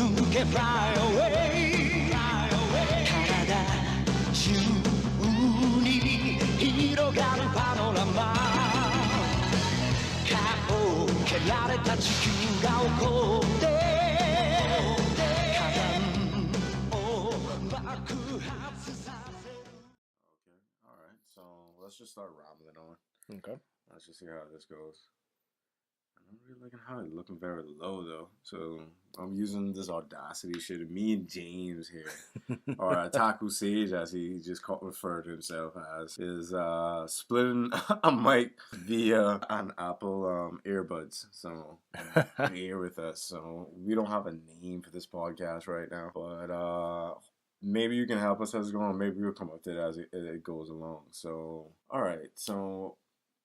抜け fly away 体中に広がるパノラマ顔を蹴られた地球が起こって火山を爆発させる Okay, alright, so let's just start rambling on. Okay. Let's just see how this goes. I'm not really liking how it's looking very low though. So I'm using this Audacity shit. Me and James here, or OtakuSage as he just referred to himself as, is splitting a mic via an Apple earbuds. So here with us. So we don't have a name for this podcast right now, but maybe you can help us as it's going. Maybe we'll come up with it as it goes along. So all right, so.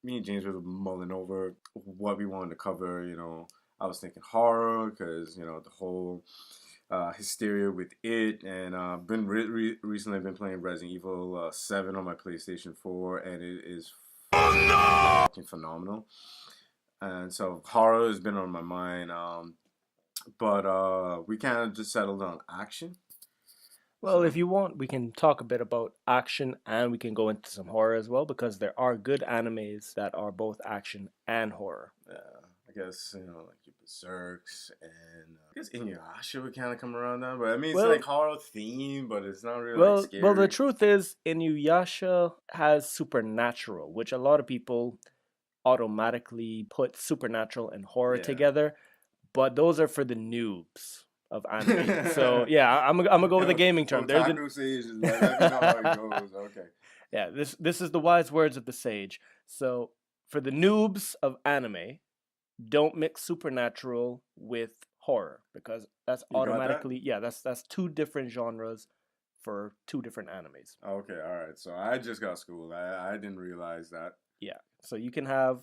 Me and James were mulling over what we wanted to cover. You know, I was thinking horror because, you know, the whole hysteria with it. And been recently been playing Resident Evil 7 on my PlayStation 4, and it is fucking phenomenal. And so horror has been on my mind. But we kind of just settled on action. Well, if you want, we can talk a bit about action and we can go into some horror as well because there are good animes that are both action and horror. Yeah, I guess, you know, like your Berserks and I guess Inuyasha would kind of come around now. But I mean, it's like horror theme, but it's not really like scary. Well, the truth is, Inuyasha has supernatural, which a lot of people automatically put supernatural and horror together, but those are for the noobs of anime. So yeah, I'm gonna go with the gaming term. OtakuSage, let me know how it goes. Okay. Yeah, this is the wise words of the sage. So for the noobs of anime, don't mix supernatural with horror because that's automatically that's two different genres for two different animes. Okay, all right. So I just got schooled. I didn't realize that. Yeah. So you can have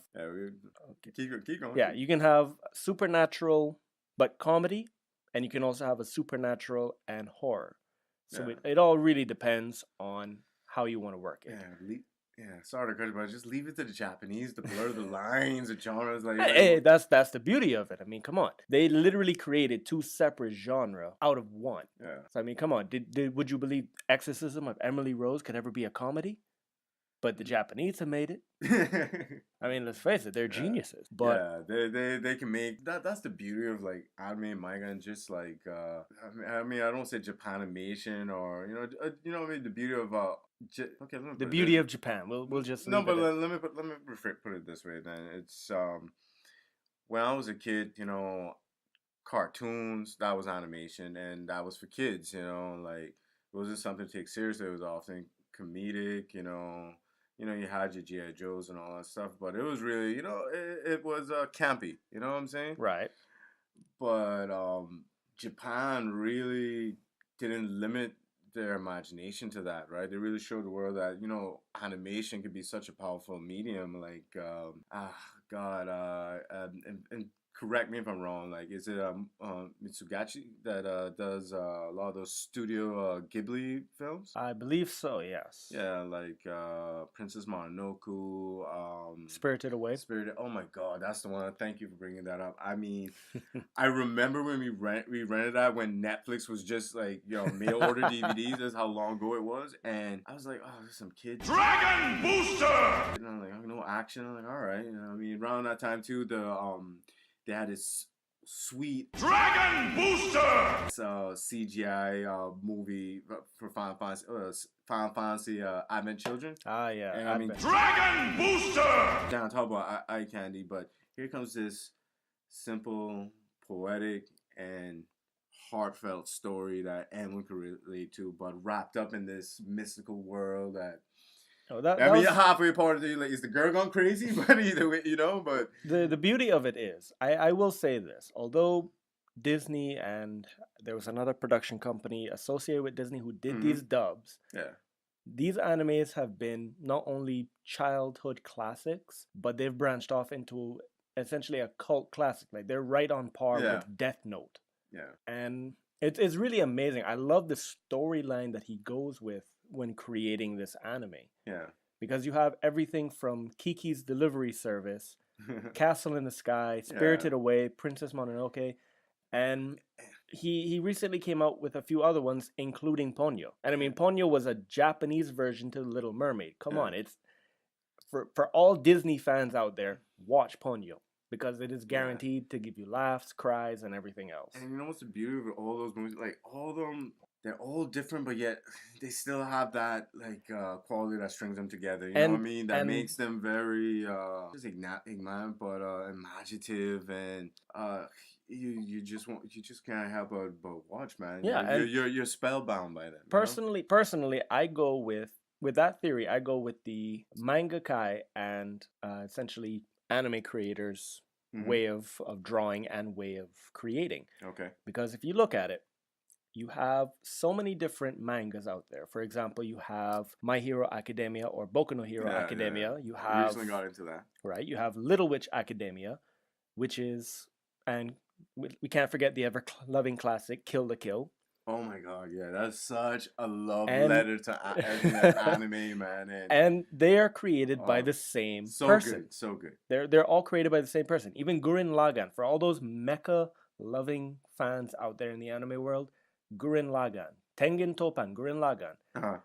keep going. Yeah, you can have supernatural but comedy. And you can also have a supernatural and horror. So it all really depends on how you want to work it. Sorry to cut you, but just leave it to the Japanese to blur the lines, the genres. Hey, that's the beauty of it. I mean, come on. They literally created two separate genres out of one. Yeah. So I mean, come on. Would you believe Exorcism of Emily Rose could ever be a comedy? But the Japanese have made it. I mean, let's face it, they're geniuses. But they can make that. That's the beauty of like anime and manga, and just like I mean, I don't say Japanimation or you know, I mean, the beauty of the beauty of Japan. We'll just let me put it this way. Then it's when I was a kid, you know, cartoons, that was animation, and that was for kids. You know, like it wasn't something to take seriously. It was often comedic. You know, you had your G.I. Joes and all that stuff, but it was really, you know, it was campy. You know what I'm saying? Right. But Japan really didn't limit their imagination to that, right? They really showed the world that, you know, animation could be such a powerful medium. Like, and correct me if I'm wrong. Like, is it Mitsugachi that does a lot of those Studio Ghibli films? I believe so. Yes. Yeah, like Princess Mononoke, Spirited Away. Oh my God, that's the one. Thank you for bringing that up. I mean, I remember when we rented that when Netflix was just like, you know, mail order DVDs. That's how long ago it was, and I was like, oh, there's some kids. Dragon Booster. And I'm like, oh, no action. I'm like, all right. You know, I mean, around that time too, they had this sweet Dragon Booster. So CGI movie for Final Fantasy Advent Children. Ah, yeah. And I mean, Dragon Booster. Down talk about eye candy, but here comes this simple, poetic, and heartfelt story that anyone can relate to, but wrapped up in this mystical world that. I mean, halfway part of the like, is the girl gone crazy? But either way, you know. But the beauty of it is, I will say this: although Disney and there was another production company associated with Disney who did these dubs, these animes have been not only childhood classics, but they've branched off into essentially a cult classic. Like they're right on par with Death Note. Yeah, and it's really amazing. I love the storyline that he goes with when creating this anime. Yeah. Because you have everything from Kiki's Delivery Service, Castle in the Sky, Spirited Away, Princess Mononoke, and he recently came out with a few other ones, including Ponyo. And I mean, Ponyo was a Japanese version to The Little Mermaid. Come on, it's for all Disney fans out there, watch Ponyo because it is guaranteed to give you laughs, cries, and everything else. And you know what's the beauty of all those movies? Like all of them, they're all different, but yet they still have that like quality that strings them together. You know what I mean? That makes them very just ignorant, but imaginative, and you just can't help but watch, man. Yeah, you're spellbound by them. Personally, I go with that theory. I go with the mangaka and essentially anime creators' way of drawing and way of creating. Okay. Because if you look at it, you have so many different mangas out there. For example, you have My Hero Academia or Boku no Hero Academia. You have recently got into that. Right. You have Little Witch Academia, which is, and we can't forget the ever loving classic Kill la Kill. Oh my god, yeah, that's such a love letter to anime, man. And they are created by the same person. So good. They're all created by the same person. Even Gurren Lagann, for all those mecha loving fans out there in the anime world, Gurren Lagann, Tengen Toppan, Gurren Lagann.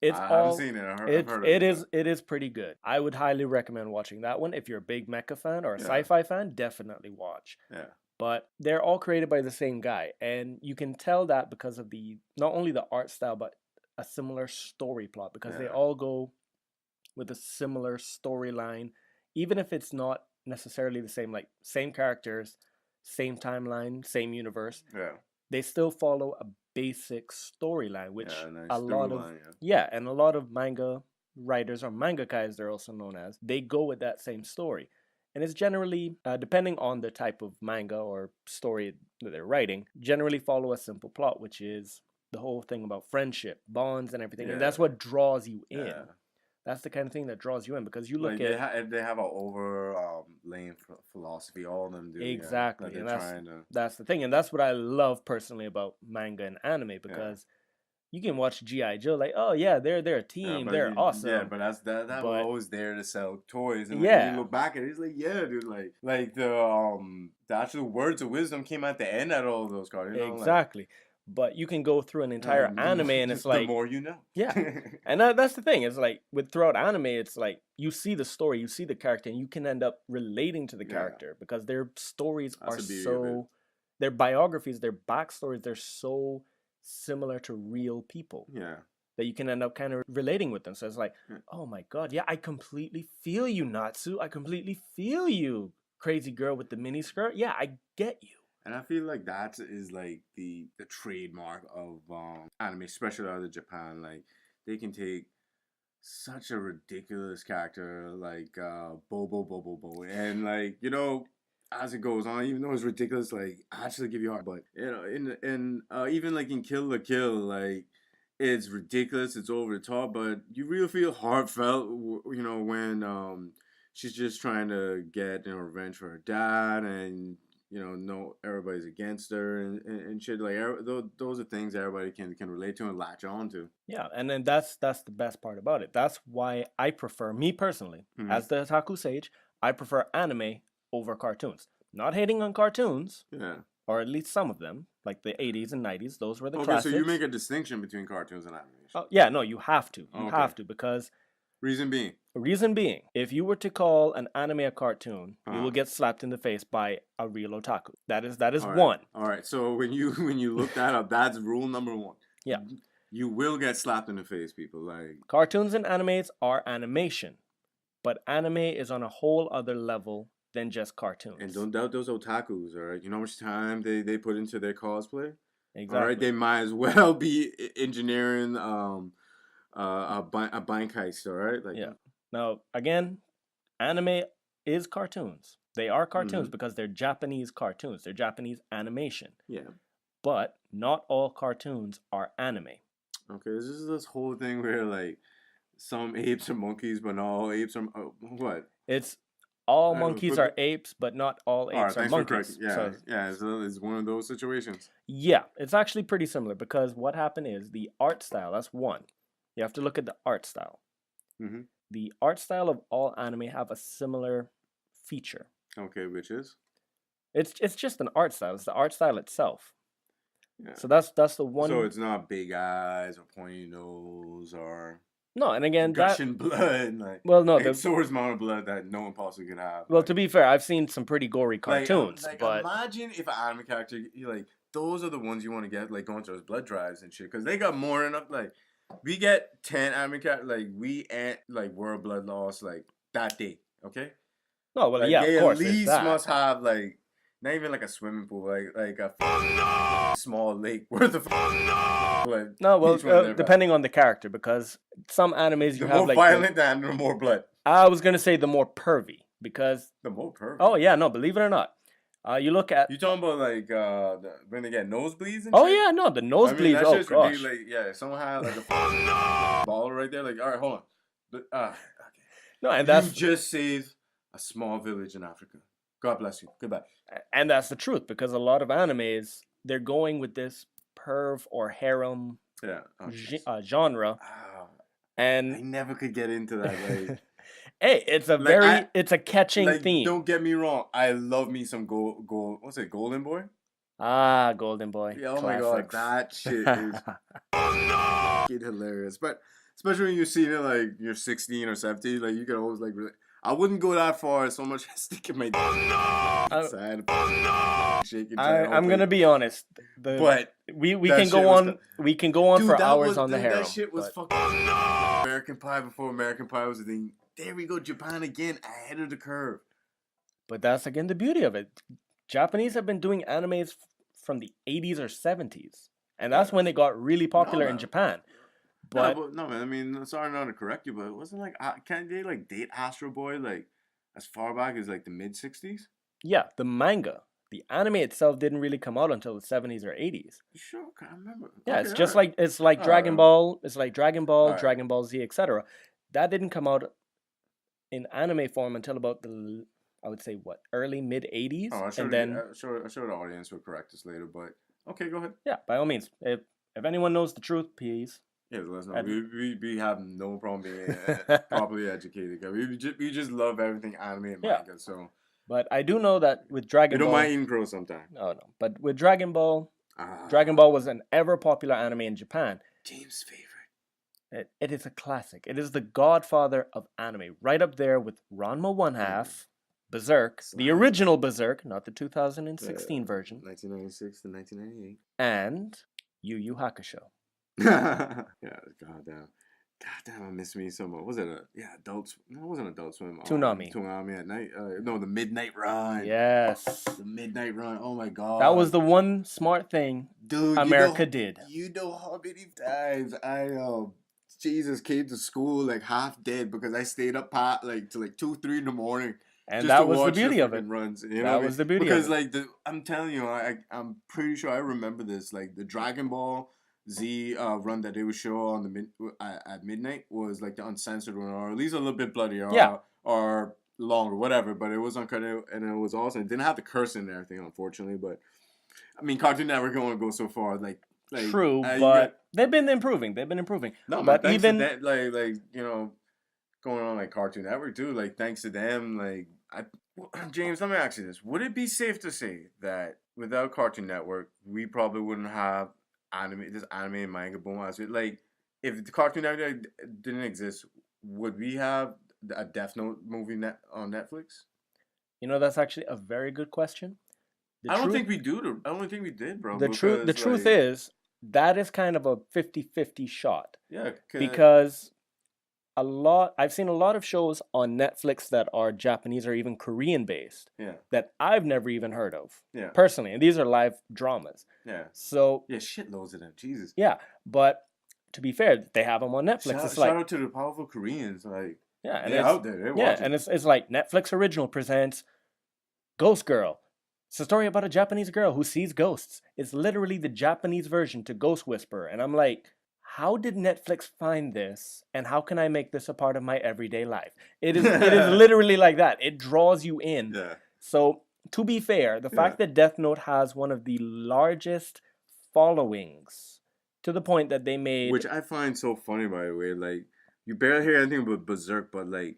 It's I haven't seen it. I've heard of it. It is pretty good. I would highly recommend watching that one. If you're a big mecha fan or a sci-fi fan, definitely watch. Yeah. But they're all created by the same guy, and you can tell that because of not only the art style, but a similar story plot, because they all go with a similar storyline, even if it's not necessarily the same, like same characters, same timeline, same universe. Yeah. They still follow a basic storyline, which nice a lot of and a lot of manga writers or mangaka, as they're also known as, they go with that same story. And it's generally, depending on the type of manga or story that they're writing, generally follow a simple plot, which is the whole thing about friendship, bonds, and everything. And that's what draws you in. That's the kind of thing that draws you in, because you look at... They have an overlaying philosophy, all of them do. Exactly. And that's the thing. And that's what I love personally about manga and anime, because... You can watch G.I. Joe, like, oh yeah, they're a team, they're awesome. Yeah, but that was always there to sell toys. And when you look back at it, it's like, yeah, dude, like the actual words of wisdom came at the end of all of those cards. You know? Exactly. But you can go through an entire anime, and it's like, the more you know. Yeah. And that's the thing. It's like throughout anime, it's like you see the story, you see the character, and you can end up relating to the character because their stories are so, their biographies, their backstories, they're so similar to real people, that you can end up kind of relating with them. So it's like, oh my god, yeah, I completely feel you, Natsu. I completely feel you, crazy girl with the mini skirt. Yeah, I get you. And I feel like that is like the trademark of anime, especially out of Japan. Like they can take such a ridiculous character like Bobo, and like, you know, as it goes on, even though it's ridiculous, like actually give you heart. But you know, even like in Kill la Kill, like it's ridiculous, it's over the top, but you really feel heartfelt. You know, when she's just trying to get, you know, revenge for her dad, and you know everybody's against her and shit. Like those are things everybody can relate to and latch on to. Yeah, and then that's the best part about it. That's why I prefer, me personally, as the Otaku Sage, I prefer anime over cartoons. Not hating on cartoons, or at least some of them, like the 80s and 90s. Those were the classics. So you make a distinction between cartoons and animation. Oh, yeah, no, you have to. You have to, because... Reason being, if you were to call an anime a cartoon, you will get slapped in the face by a real otaku. That is one. All right, so when you look that up, that's rule number one. Yeah. You will get slapped in the face, people. Like cartoons and animes are animation, but anime is on a whole other level than just cartoons. And don't doubt those otakus, all right? You know how much time they put into their cosplay? Exactly. All right, they might as well be engineering a bank heist, all right? Like, Now, again, anime is cartoons. They are cartoons because they're Japanese cartoons. They're Japanese animation. Yeah. But not all cartoons are anime. Okay, this is this whole thing where, like, some apes are monkeys, but not all apes are... what? It's... All monkeys are apes, but not all apes are monkeys. So it's one of those situations. Yeah, it's actually pretty similar, because what happened is the art style, that's one. You have to look at the art style. The art style of all anime have a similar feature. Okay, which is? It's just an art style. It's the art style itself. Yeah. So that's the one. So it's not big eyes or pointy nose or no, and again gushing blood. Like, well, no, the source amount of blood that no one possibly could have. Well, like, to be fair, I've seen some pretty gory cartoons, but imagine if an anime character, like, those are the ones you want to get, like, going to those blood drives and shit, because they got more than enough. Like, we get 10 anime characters, like, we ain't like world blood loss like that day, okay? No, well, like, yeah, they of course, at least that. must have like not even like a swimming pool, like a small lake worth of. Like, no, well, depending on the character, because some animes you the have more like violent and the more blood. I was gonna say the more pervy, because the more pervy. Oh yeah, no, believe it or not, you look at you talking about like when they get nosebleeds and oh shit? yeah, no, the nosebleeds. That shit gosh, would be like, yeah, if someone had like a ball right there, like, all right, hold on, but okay. No, and that's you just saved a small village in Africa. God bless you. Goodbye. And that's the truth, because a lot of animes, they're going with this perv or harem genre. And I never could get into that. Like, hey, it's a it's a catching theme. Don't get me wrong. I love me some what's it, Golden Boy? Ah, Golden Boy. Yeah, oh Classics. My God, that shit is hilarious. But especially when you see it like you're 16 or 17, like you can always like I wouldn't go that far so much as sticking my side. I'm gonna be honest. But we can go on dude, for hours on the harem. That shit was fucking American Pie before American Pie was a thing. There we go, Japan again, ahead of the curve. But that's again the beauty of it. Japanese have been doing animes from the 80s or 70s, and that's when they got really popular in Japan. But no, man. I mean, sorry not to correct you, but it wasn't like can't they like date Astro Boy like as far back as like the mid 60s? Yeah, the manga, the anime itself didn't really come out until the 70s or 80s. Sure, I can't remember. Yeah, okay, it's like Dragon Ball, it's like Dragon Ball, Dragon Ball Z, etc. That didn't come out in anime form until about the I would say early mid 80s. Oh, I'm sure the audience will correct us later, but okay, go ahead. Yeah, by all means, if anyone knows the truth, please. Yeah, let us know. We have no problem being properly educated. We just love everything anime and manga. So, but I do know that with Dragon Ball, we don't mind eating crow sometimes. No. But with Dragon Ball, Dragon Ball was an ever popular anime in Japan. James' favorite. It is a classic. It is the godfather of anime, right up there with Ranma 1/2, Berserk, the original Berserk, not the 2016 version, 1996 to 1998, and Yu Yu Hakusho. Yeah, goddamn, I miss me so much. Was it Adult? No, it wasn't Adult Swim. Toonami at night. No, the Midnight Run. Yes, the Midnight Run. Oh my god, that was the one smart thing, dude. America did. You know how many times I Jesus came to school like half dead because I stayed up till like 2-3 in the morning. And that was the beauty of it. Runs, that was the beauty because of it. Like I'm telling you, I'm pretty sure I remember this. Like the Dragon Ball Z run that they would show on at midnight was like the uncensored one, or at least a little bit bloody, or longer, whatever. But it was uncut, and it was awesome. It didn't have the cursing and everything, unfortunately. But I mean, Cartoon Network don't want to go so far. Like true, but they've been improving. No, but even to that, like you know, going on like Cartoon Network too. Like thanks to them, like James, let me ask you this: would it be safe to say that without Cartoon Network, we probably wouldn't have anime and manga boom as it? Like, if the Cartoon Network didn't exist, would we have a Death Note movie on Netflix? You know, that's actually a very good question. I don't think we do. I don't think we did, bro. The truth is that is kind of a 50-50 shot. Yeah, because I've seen a lot of shows on Netflix that are Japanese or even Korean based. Yeah. That I've never even heard of. Yeah. Personally, and these are live dramas. Yeah. So. Yeah, shitloads of them. Jesus. Yeah, but to be fair, they have them on Netflix. Shout out to the powerful Koreans, like. Yeah, and they're out there. They're watching. And it's like Netflix original presents Ghost Girl. It's a story about a Japanese girl who sees ghosts. It's literally the Japanese version to Ghost Whisperer, and I'm like, how did Netflix find this, and how can I make this a part of my everyday life? It is literally like that. It draws you in. Yeah. So, to be fair, the fact that Death Note has one of the largest followings, to the point that they made... Which I find so funny, by the way. Like, you barely hear anything about Berserk, but, like,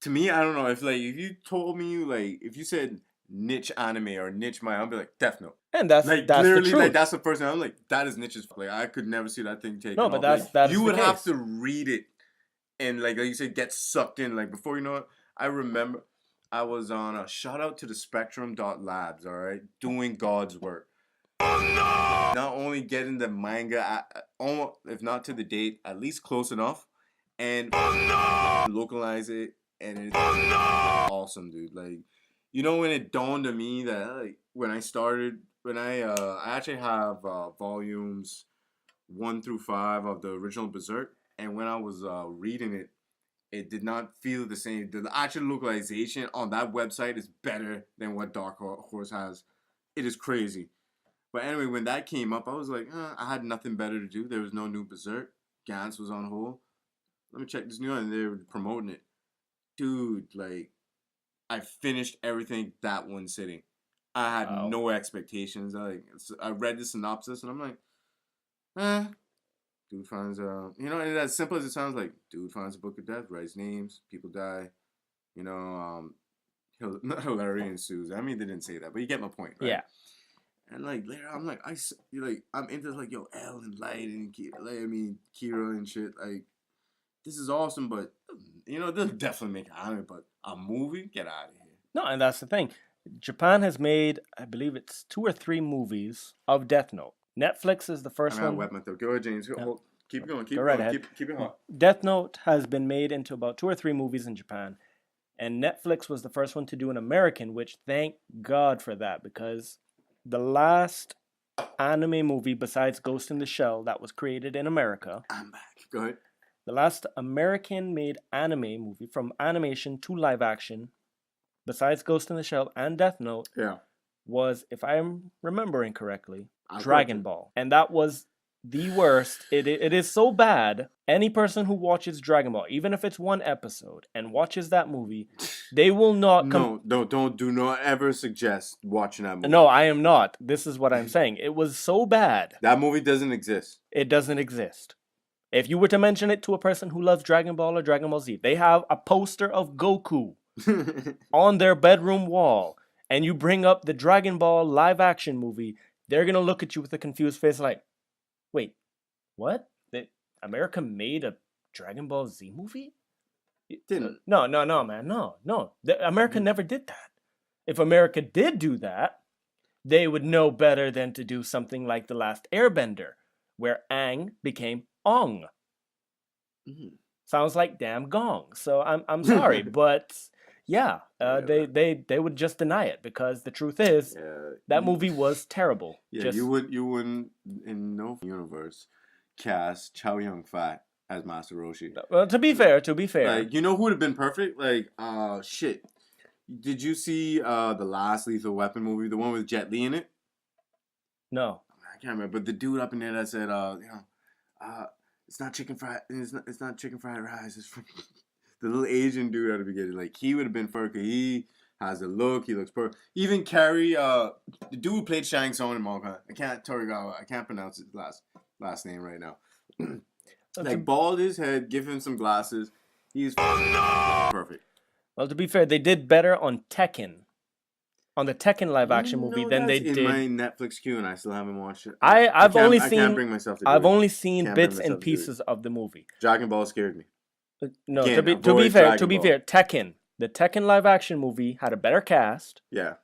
to me, I don't know. If you told me, like, if you said niche anime or niche manga, I'll be like, Death Note. And that's like the literally truth. like that's the first thing I'm like, that is niche as fuck. Like I could never see that thing taken No, but off. that's you the would have case. to read it and like you said, get sucked in. Like before you know it, I remember I was on a shout out to the Spectrum.labs, all right, doing God's work. Not only getting the manga, almost, if not to the date, at least close enough, and localize it, and it's awesome, dude. Like, you know, when it dawned on me that like when I actually have volumes 1 through 5 of the original Berserk, and when I was reading it, it did not feel the same. The actual localization on that website is better than what Dark Horse has. It is crazy. But anyway, when that came up, I was like, I had nothing better to do. There was no new Berserk. Gantz was on hold. Let me check this new one. And they were promoting it. Dude, like, I finished everything that one sitting. I had no expectations. I read the synopsis and I'm like, dude finds you know, and as simple as it sounds, like, dude finds a book of death, writes names, people die, you know, hilarity ensues. I mean, they didn't say that, but you get my point, right? Yeah. And like later, I'm like, I'm into like L and Light and Kira and shit. Like, this is awesome, but you know, they'll definitely make an anime, but a movie, get out of here. No, and that's the thing. Japan has made, I believe it's 2 or 3 movies of Death Note. Netflix is the first one. Go ahead, James. Yeah. Keep going. Keep right going. ahead. Keep it hot. Death Note has been made into about 2 or 3 movies in Japan, and Netflix was the first one to do an American, which thank God for that, because the last anime movie besides Ghost in the Shell that was created in America. I'm back. Go ahead. The last American-made anime movie from animation to live action, besides Ghost in the Shell and Death Note, was, if I'm remembering correctly, Dragon Ball. And that was the worst. It is so bad. Any person who watches Dragon Ball, even if it's 1 episode, and watches that movie, they will not do not ever suggest watching that movie. No, I am not. This is what I'm saying. It was so bad. That movie doesn't exist. It doesn't exist. If you were to mention it to a person who loves Dragon Ball or Dragon Ball Z, they have a poster of Goku on their bedroom wall, and you bring up the Dragon Ball live action movie, they're going to look at you with a confused face like, wait, what? America made a Dragon Ball Z movie? It didn't. No, man. No. America never did that. If America did do that, they would know better than to do something like The Last Airbender, where Aang became Ong. Mm-hmm. Sounds like damn gong. So I'm sorry, but they would just deny it, because the truth is that movie was terrible. Yeah, you wouldn't in no universe cast Chow Yun-fat as Master Roshi. Well, to be fair, like, you know who would have been perfect? Like, shit. Did you see the last Lethal Weapon movie, the one with Jet Li in it? No, I can't remember. But the dude up in there that said, it's not chicken fried. It's not chicken fried rice. It's from the little Asian dude at the beginning. Like, he would have been perfect. He has a look. He looks perfect. Even Carrie, the dude who played Shang Tsung in manga. Torigawa. I can't pronounce his last name right now. Like, bald his head. Give him some glasses. He's perfect. Well, to be fair, they did better on Tekken. On the Tekken live action movie than they did. In my Netflix queue, and I still haven't watched it. I can't bring myself to. I've only seen bits and pieces of the movie. Dragon Ball scared me. No, again, to be fair, Tekken, the Tekken live action movie had a better cast. Yeah.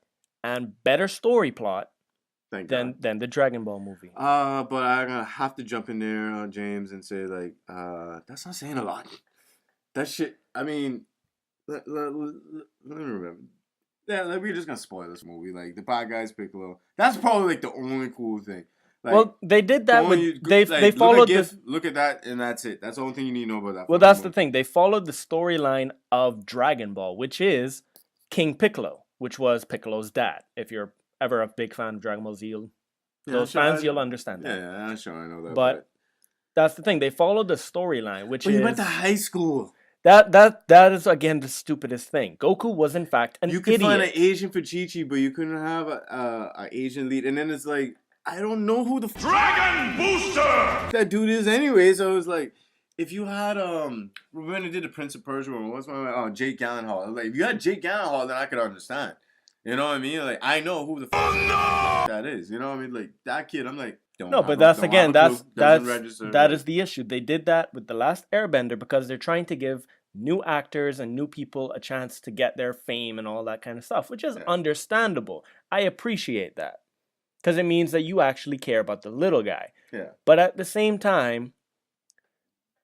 And better story plot. Than the Dragon Ball movie. But I'm gonna have to jump in there, James, and say like, that's not saying a lot. That shit. I mean, let me remember. Yeah, like, we're just gonna spoil this movie. Like, the bad guys Piccolo. That's probably like the only cool thing. Like, well, they did that with they followed this. Look at that, and that's it. That's the only thing you need to know about that. Well, that's the thing. They followed the storyline of Dragon Ball, which is King Piccolo, which was Piccolo's dad. If you're ever a big fan of Dragon Ball Z, you'll understand that. Yeah, I'm sure I know that. But that's the thing. They followed the storyline, which is. You went to high school. That is, again, the stupidest thing. Goku was, in fact, an idiot. You could find an Asian for Chi-Chi, but you couldn't have an Asian lead. And then it's like, I don't know who the Dragon Booster that dude is anyway. So it was like, if you had when I did the Prince of Persia one, what's my Jake Gyllenhaal? Like, if you had Jake Gyllenhaal, then I could understand. You know what I mean? Like, I know who the that is. You know what I mean? Like, that kid, I'm like, no, but that's again, doesn't register. That is the issue. They did that with The Last Airbender because they're trying to give new actors and new people a chance to get their fame and all that kind of stuff, which is understandable. I appreciate that because it means that you actually care about the little guy. Yeah. But at the same time,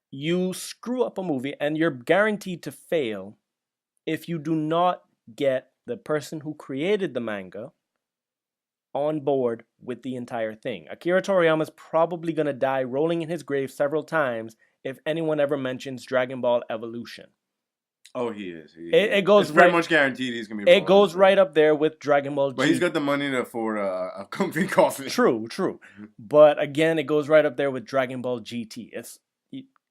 you screw up a movie and you're guaranteed to fail if you do not get the person who created the manga on board with the entire thing. Akira Toriyama's probably going to die rolling in his grave several times if anyone ever mentions Dragon Ball Evolution. Oh, he is. It goes it's pretty much guaranteed he's going to be. It goes right up there with Dragon Ball GT. But he's got the money to afford a comfy coffee. True. But again, it goes right up there with Dragon Ball GT. It's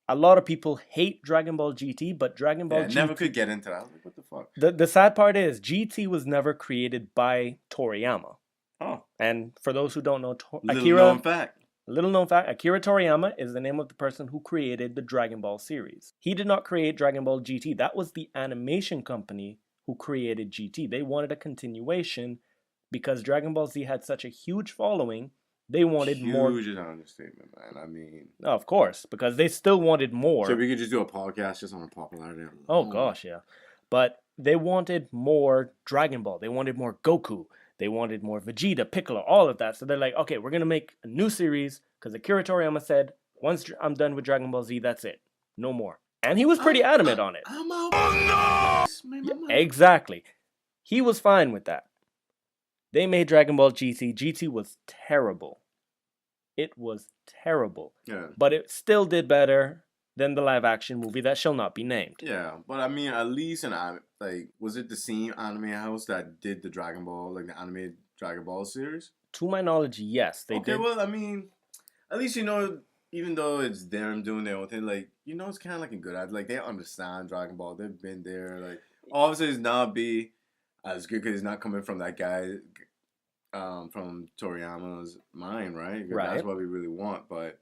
a lot of people hate Dragon Ball GT, but Dragon Ball GT... never could get into that. I was like, what the fuck? The sad part is, GT was never created by Toriyama. Oh. And for those who don't know, Little known fact, Akira Toriyama is the name of the person who created the Dragon Ball series. He did not create Dragon Ball GT. That was the animation company who created GT. They wanted a continuation because Dragon Ball Z had such a huge following. They wanted more. Huge is an understatement, man. I mean, of course, because they still wanted more. So we could just do a podcast just on a popularity. Oh gosh, yeah. But they wanted more Dragon Ball. They wanted more Goku. They wanted more Vegeta, Piccolo, all of that. So they're like, okay, we're gonna make a new series because Akira Toriyama said, once I'm done with Dragon Ball Z, that's it, no more. And he was pretty adamant on it. I'm out. Yeah, exactly. He was fine with that. They made Dragon Ball GT. GT was terrible. It was terrible. Yeah. But it still did better than the live action movie that shall not be named. Yeah, but I mean, at least was it the same anime house that did the Dragon Ball, like the animated Dragon Ball series? To my knowledge, yes, they did. Okay, well, I mean, at least even though it's them doing their own thing, like, it's kind of like a good idea. Like, they understand Dragon Ball. They've been there. Like, obviously, it's not be as good because it's not coming from that guy, from Toriyama's mind, right? Right. That's what we really want, but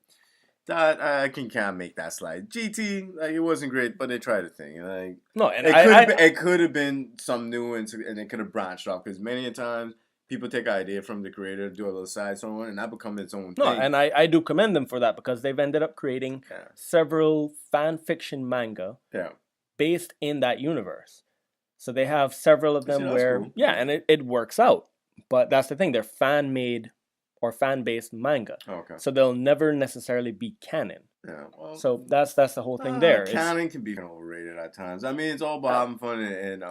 that I can kind of make that slide. GT, like, it wasn't great, but they tried a thing. Like, no, and it could have been some new and it could have branched off because many a times people take an idea from the creator, do a little side story, and that becomes its own thing. No, and I do commend them for that because they've ended up creating several fan fiction manga based in that universe. So they have several of them where, cool. And it works out. But that's the thing, they're fan-made or fan-based manga. Oh, okay. So they'll never necessarily be canon. Yeah, well, so that's the whole thing there. Canon can be overrated at times. I mean, it's all about having fun and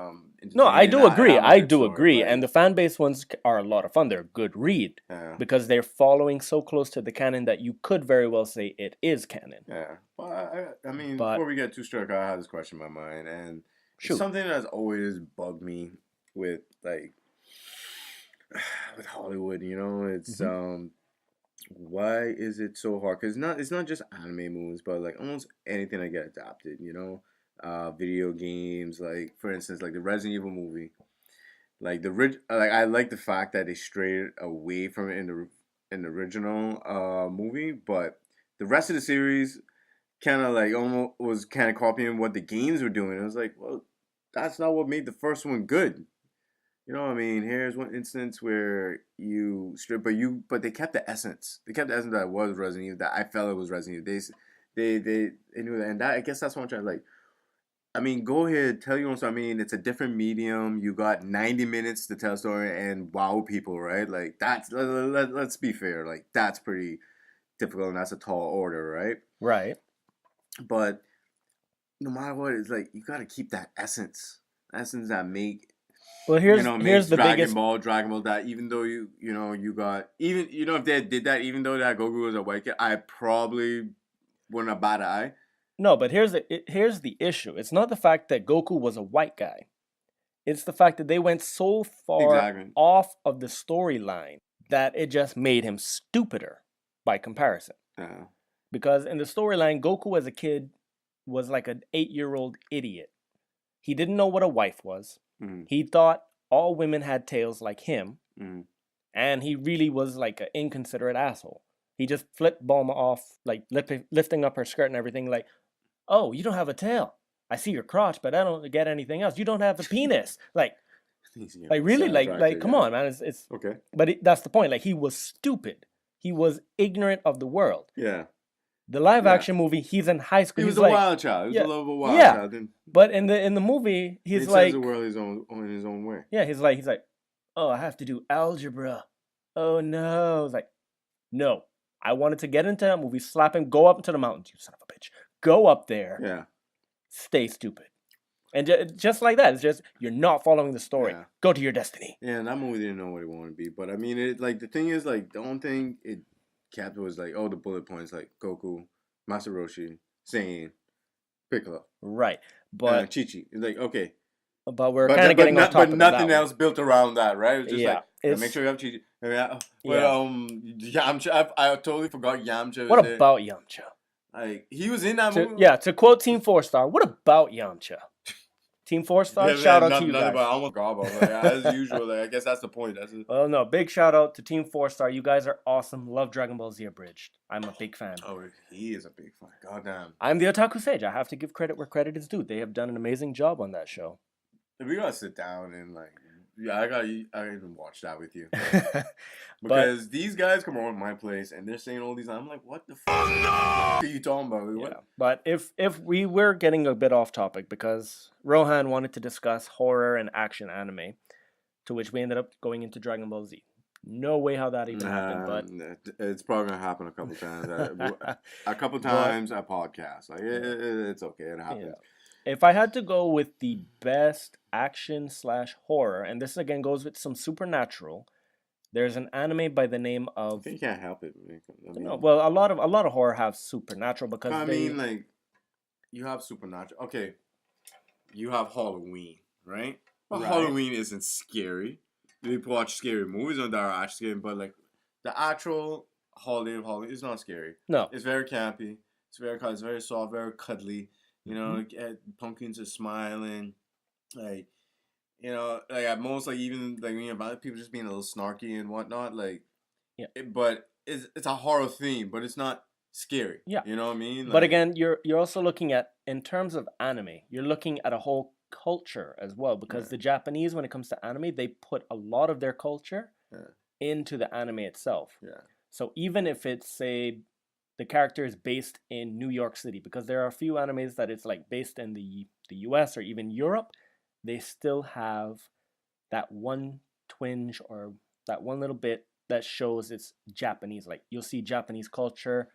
no, I do agree. I do agree. Like, and the fan-based ones are a lot of fun. They're a good read because they're following so close to the canon that you could very well say it is canon. Yeah. Well, I mean, before we get too struck, I have this question in my mind, and it's something that's always bugged me with with Hollywood. It's why is it so hard? Because it's not just anime movies, but like almost anything that get adapted. Video games, like for instance, like the Resident Evil movie. Like I like the fact that they strayed away from it in the original movie, but the rest of the series kind of like almost was kind of copying what the games were doing. It was like, well, that's not what made the first one good. You know what I mean? Here's one instance where you strip, but they kept the essence. They kept the essence that was Resident Evil. That I felt it was Resident Evil. They knew that, and that I guess that's what I'm trying to like. I mean, go ahead, tell you what I mean. It's a different medium. You got 90 minutes to tell a story and wow people, right? Like that's let's be fair. Like that's pretty difficult, and that's a tall order, right? Right. But no matter what, it's like you got to keep that essence that make. Well, here's the biggest Dragon Ball. That even though you got even if they did that, even though that Goku was a white kid, I probably wouldn't have bat an eye. No, but here's the issue. It's not the fact that Goku was a white guy. It's the fact that they went so far off of the storyline that it just made him stupider by comparison. Because in the storyline, Goku as a kid was like an 8-year-old idiot. He didn't know what a wife was. Mm-hmm. He thought all women had tails like him. Mm-hmm. And he really was like an inconsiderate asshole. He just flipped Bulma off, like lifting up her skirt and everything like, oh, you don't have a tail. I see your crotch, but I don't get anything else. You don't have a penis. Like, Like really, like come on, man. It's okay. But that's the point. Like he was stupid. He was ignorant of the world. Yeah. The live action movie, he's in high school. He was he's a wild child. He was a little bit wild child. But in the movie, he's like the world in his own way. Yeah, he's like, oh, I have to do algebra. Oh no. It's like, no. I wanted to get into that movie, slap him, go up into the mountains, you son of a bitch. Go up there. Yeah. Stay stupid. And just like that, it's just, you're not following the story. Yeah. Go to your destiny. Yeah, and that movie didn't know what he wanted to be. But I mean, it like the thing is, like, the only thing it kept was like, oh, the bullet points, like Goku, Master Roshi, Saiyan, Piccolo. Right. But Chi-Chi. Like, okay. But we're kind of getting off topic. But nothing else built around that, right? It was just like, make sure you have Chi-Chi. Yamcha, I totally forgot Yamcha. What about Yamcha? Like, he was in that movie. Yeah, to quote Team 4-Star, what about Yamcha? Team 4-Star, shout out to you guys. I almost forgot about it. As usual, I guess that's the point. Well, no, big shout out to Team 4-Star. You guys are awesome. Love Dragon Ball Z Abridged. I'm a big fan. Oh, he is a big fan. Goddamn. I'm the Otaku Sage. I have to give credit where credit is due. They have done an amazing job on that show. We gotta sit down and like, I even watch that with you. Because these guys come over to my place and they're saying all these. I'm like, what the fuck are you talking about? What? Yeah. But if we were getting a bit off topic because Rohan wanted to discuss horror and action anime, to which we ended up going into Dragon Ball Z. No way how that even happened, but it's probably gonna happen a couple times. A couple times a podcast. Like it's okay. It happens. Yeah. If I had to go with the best action/horror, and this again goes with some supernatural, there's an anime by the name of. I think you can't help it. I mean, well, a lot of horror have supernatural because mean, like, you have supernatural. Okay, you have Halloween, right? But Halloween isn't scary. People watch scary movies that are actually scary, but like the actual holiday of Halloween is not scary. No, it's very campy. It's very soft, very cuddly. You know, pumpkins are smiling, like, you know, like at most, like even like about people just being a little snarky and whatnot, like, but it's a horror theme, but it's not scary. Yeah, you know what I mean. Like, but again, you're also looking at, in terms of anime, you're looking at a whole culture as well, because the Japanese, when it comes to anime, they put a lot of their culture into the anime itself. Yeah. So even if it's, say, the character is based in New York City, because there are a few animes that it's like based in the US or even Europe, they still have that one twinge or that one little bit that shows it's Japanese. Like you'll see Japanese culture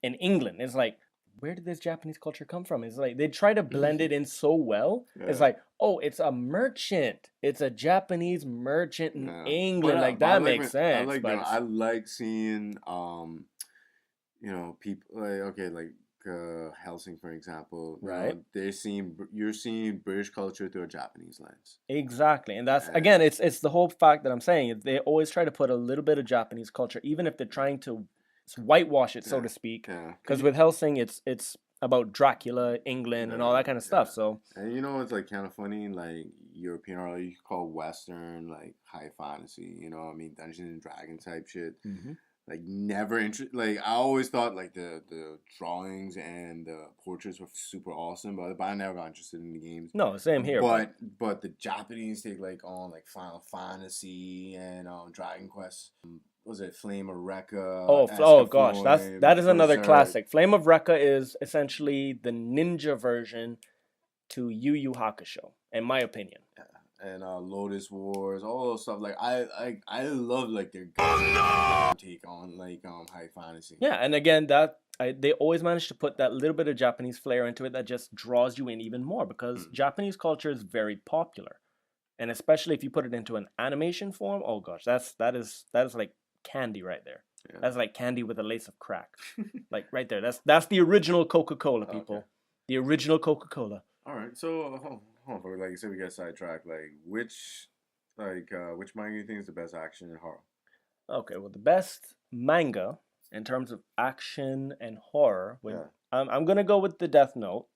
in England. It's like, where did this Japanese culture come from? It's like they try to blend it in so well. Yeah. It's like, oh, it's a merchant. It's a Japanese merchant in England. Like that makes sense. I like seeing you know, people like Helsing, for example, right? You're seeing British culture through a Japanese lens. Exactly, and that's again, it's the whole fact that I'm saying. They always try to put a little bit of Japanese culture, even if they're trying to whitewash it, so to speak. Because with Helsing, it's about Dracula, England, and all that kind of stuff. So, and you know, it's like kind of funny, like European or you call Western like high fantasy. You know, what I mean, Dungeons and Dragons type shit. Mm-hmm. Like like I always thought like the drawings and the portraits were super awesome, but I never got interested in the games. No, same here. But the Japanese take like on like Final Fantasy and Dragon Quest. Was it Flame of Recca? Oh gosh, that is another classic. Flame of Recca is essentially the ninja version to Yu Yu Hakusho, in my opinion. Yeah. And Lotus Wars, all those stuff. Like I love like their take on like high fantasy. Yeah, and again they always manage to put that little bit of Japanese flair into it that just draws you in even more, because Japanese culture is very popular, and especially if you put it into an animation form. Oh gosh, that is like candy right there. Yeah. That's like candy with a lace of crack, like right there. That's the original Coca-Cola, people. Okay. The original Coca-Cola. All right, so. Like you said, we get sidetracked. Like which manga you think is the best action and horror? Okay, well, the best manga in terms of action and horror, I'm gonna go with the Death Note,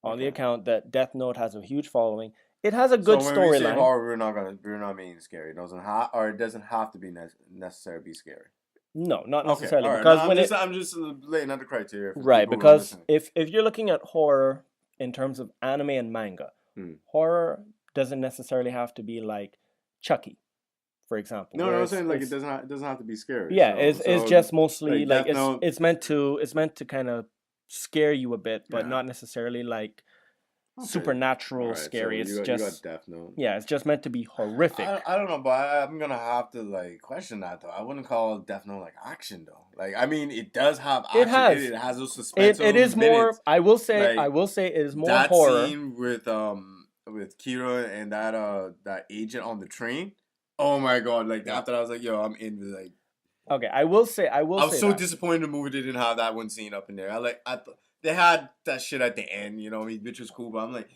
on the account that Death Note has a huge following. It has a good storyline. Horror, we're not meaning scary. It doesn't have to be necessary to be scary. No, not necessarily, because I'm just laying out the criteria. Right, because if you're looking at horror in terms of anime and manga. Horror doesn't necessarily have to be like Chucky, for example. No, I'm saying like it doesn't have to be scary. Yeah, it's just mostly like Death it's meant to kind of scare you a bit, but not necessarily like supernatural scary. So it's you got Death Note. Yeah, it's just meant to be horrific. I don't know, but I'm gonna have to like question that though. I wouldn't call Death Note like action though. Like I mean, it does have action. It has those suspense. It is more. I will say it is more that horror. Scene with Kira and that agent on the train. Oh my god! Like after that, I was like, yo, I'm in. Like, okay, I will say. I was so disappointed in the movie they didn't have that one scene up in there. They had that shit at the end, you know, which was cool. But I'm like,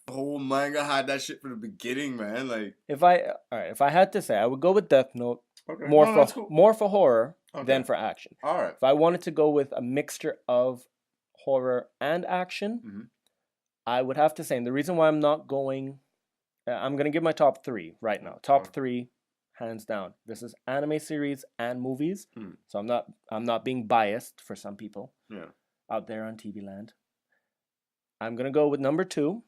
the whole manga had that shit from the beginning, man. Like, if I had to say, I would go with Death Note. Okay. More for horror than for action. All right. If I wanted to go with a mixture of horror and action, I would have to say, and the reason why I'm not going, I'm gonna give my top 3 right now. Top 3, hands down. This is anime series and movies, so I'm not being biased for some people. Yeah. Out there on TV land. I'm gonna go with number 2,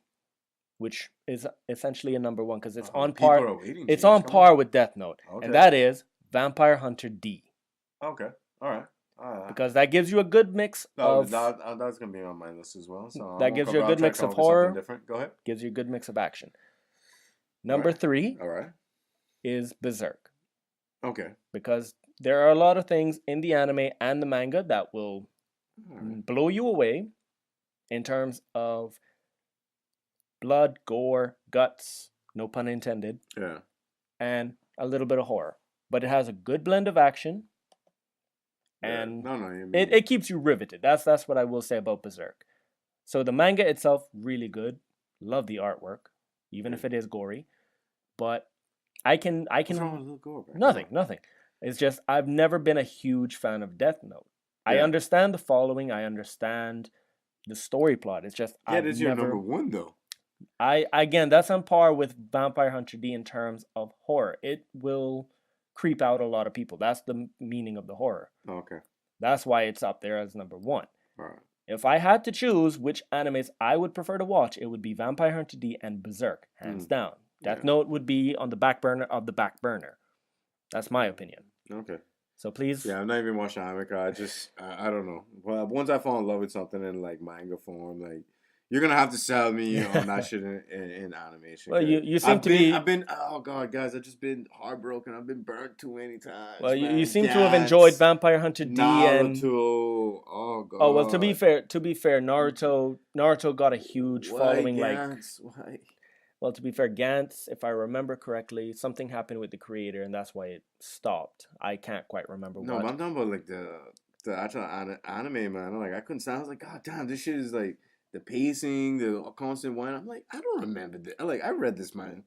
which is essentially a number 1 because it's on par. It's on par with Death Note, and that is Vampire Hunter D. Okay, all right. Because that gives you a good mix of. That's gonna be on my list as well. So that gives you a good mix of horror. Go ahead. Gives you a good mix of action. Number 3. All right. Is Berserk. Okay. Because there are a lot of things in the anime and the manga that will blow you away in terms of blood, gore, guts, no pun intended. Yeah. And a little bit of horror. But it has a good blend of action. And it keeps you riveted. That's what I will say about Berserk. So the manga itself, really good. Love the artwork, even if it is gory. But I can What's wrong with a little gore, nothing. It's just I've never been a huge fan of Death Note. I understand the following. I understand the story plot. It's just it's your number 1 though. Again, that's on par with Vampire Hunter D in terms of horror. It will creep out a lot of people. That's the meaning of the horror. Okay. That's why it's up there as number 1. All right. If I had to choose which animes I would prefer to watch, it would be Vampire Hunter D and Berserk, hands down. Death Note would be on the back burner of the back burner. That's my opinion. Okay. So please. Yeah, I'm not even watching anime. I don't know. Well, once I fall in love with something in like manga form, like you're gonna have to sell me on that shit in animation. Well, you seem to be. I've been. Oh god, guys, I've just been heartbroken. I've been burnt too many times. Well, you seem to have enjoyed Vampire Hunter D and Naruto. Oh god. Oh well, to be fair, Naruto got a huge following. Gantz? Like, why? Well, to be fair, Gantz, if I remember correctly, something happened with the creator, and that's why it stopped. I can't quite remember what. No, but I'm talking about like the actual anime, man. Like I couldn't sound. I was like, god damn, this shit is like. The pacing, the constant whine. I'm like, I don't remember this. Like, I read this, man.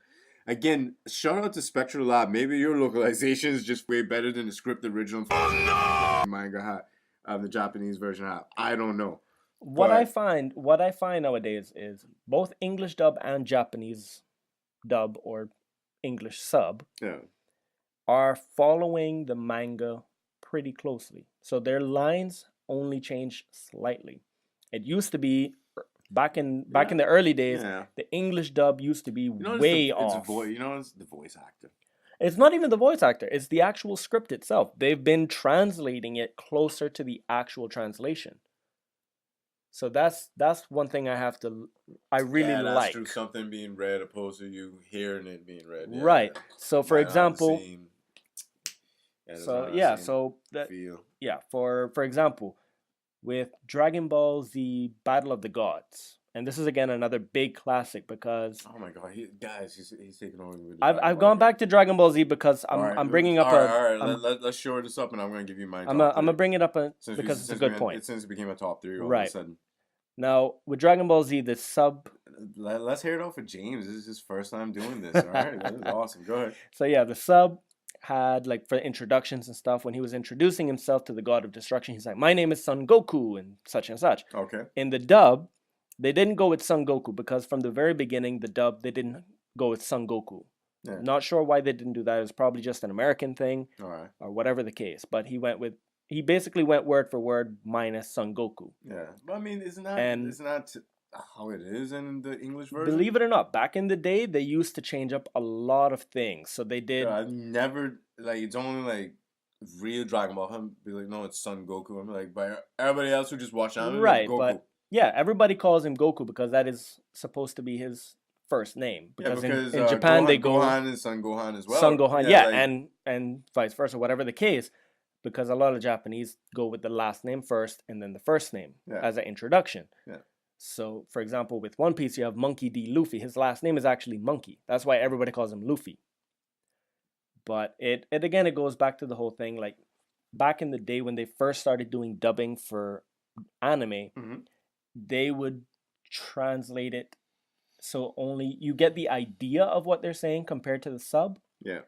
Again, shout out to Spectral Lab. Maybe your localization is just way better than the script original manga had, the Japanese version had. I don't know. What I find nowadays is both English dub and Japanese dub or English sub are following the manga pretty closely. So their lines only change slightly. It used to be back in the early days. The English dub used to be way off. It's the voice actor. It's not even the voice actor. It's the actual script itself. They've been translating it closer to the actual translation. So that's one thing I really like. Through something being read opposed to you hearing it being read. Yeah, right. So for example. For example. With Dragon Ball Z Battle of the Gods. And this is, again, another big classic because... Oh, my God. He's taking over. I've gone back to Dragon Ball Z because I'm bringing up All right, let's shore this up, and I'm going to give you my top I'm going to bring it up because it's a good point. Since it became a top 3 all of a sudden. Now, with Dragon Ball Z, the sub... Let's hear it off for James. This is his first time doing this, all right? This is awesome. Go ahead. So, yeah, the sub... had like for introductions and stuff when he was introducing himself to the god of destruction, he's like, my name is Son Goku and such. Okay. In the dub, they didn't go with Son Goku because from the very beginning, the dub, they didn't go with Son Goku. Yeah. Not sure why they didn't do that. It was probably just an American thing or whatever the case. But he basically went word for word minus Son Goku. Yeah. But I mean, isn't that how it is in the English version? Believe it or not, back in the day, they used to change up a lot of things. So they did. Yeah, I've never like it's only like real Dragon Ball. I'm be like, no, it's Son Goku. I'm like, but everybody else who just watch anime, Right, Goku. but yeah, everybody calls him Goku because that is supposed to be his first name. Because, in Japan Gohan, they go Gohan and Son Gohan as well. Son Gohan, yeah, like, and vice versa, whatever the case. Because a lot of Japanese go with the last name first and then the first name as an introduction. Yeah. So, for example, with One Piece, you have Monkey D. Luffy. His last name is actually Monkey. That's why everybody calls him Luffy. But it again, it goes back to the whole thing. Like, back in the day when they first started doing dubbing for anime, they would translate it so only you get the idea of what they're saying compared to the sub. Yeah.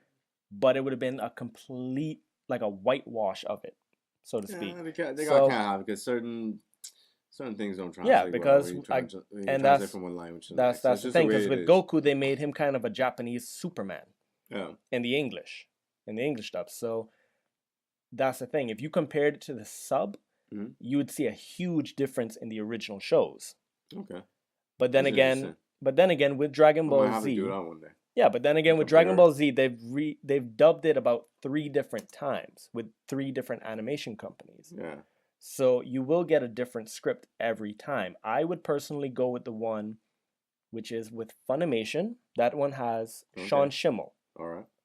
But it would have been a complete, like a whitewash of it, so to speak. They got kind of have because certain things don't translate. Yeah, because and that's from one language. That's the thing. Because with Goku, they made him kind of a Japanese Superman. Yeah. In the English dub. So that's the thing. If you compared it to the sub, you would see a huge difference in the original shows. Okay. But then again, with Dragon Ball Z, have to do that one day. Yeah, but then again, with Dragon Ball Z, they've dubbed it about 3 different times with 3 different animation companies. Yeah. So you will get a different script every time. I would personally go with the one which is with Funimation. That one has Sean Schimmel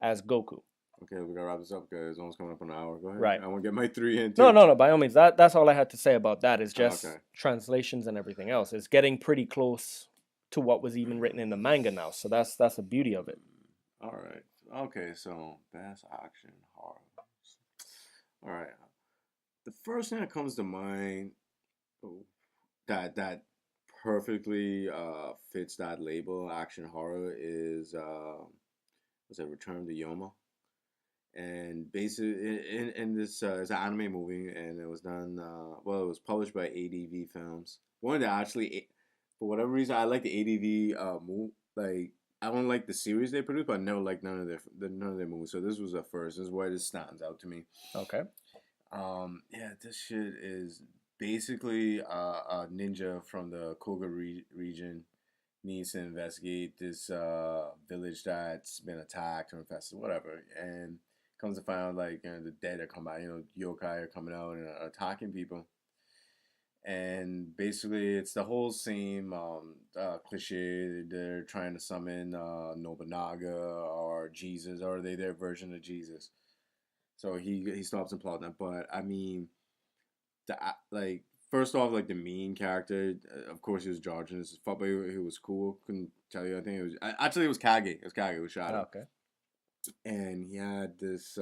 as Goku. Okay, we gotta wrap this up because it's almost coming up on an hour. Go ahead. Right. I want to get my 3 in. No. By all means, that's all I had to say about that. Is just translations and everything else. It's getting pretty close to what was even written in the manga now. So that's the beauty of it. All right. Okay. So best action horror. All right. The first thing that comes to mind that perfectly fits that label, action horror, is what's it? Return to Yoma. And basically, in this it's an anime movie, and it was done. It was published by ADV Films. One that actually, for whatever reason, I like the ADV movie. Like, I don't like the series they produced, but I never liked none of their movies. So this was the first. This is why this stands out to me. Okay. Yeah, this shit is basically a ninja from the Koga region needs to investigate this village that's been attacked or infested, whatever, and comes to find out, like, the dead are coming out, yokai are coming out and are attacking people. And basically, it's the whole same cliche. They're trying to summon Nobunaga or Jesus, or they their version of Jesus. So he stops and plotting that. But I mean, first off, like, the main character, of course, he was George, and this but he was cool. Couldn't tell you. I think it was actually it was Kage. It was Kage who shot him. Okay. And he had this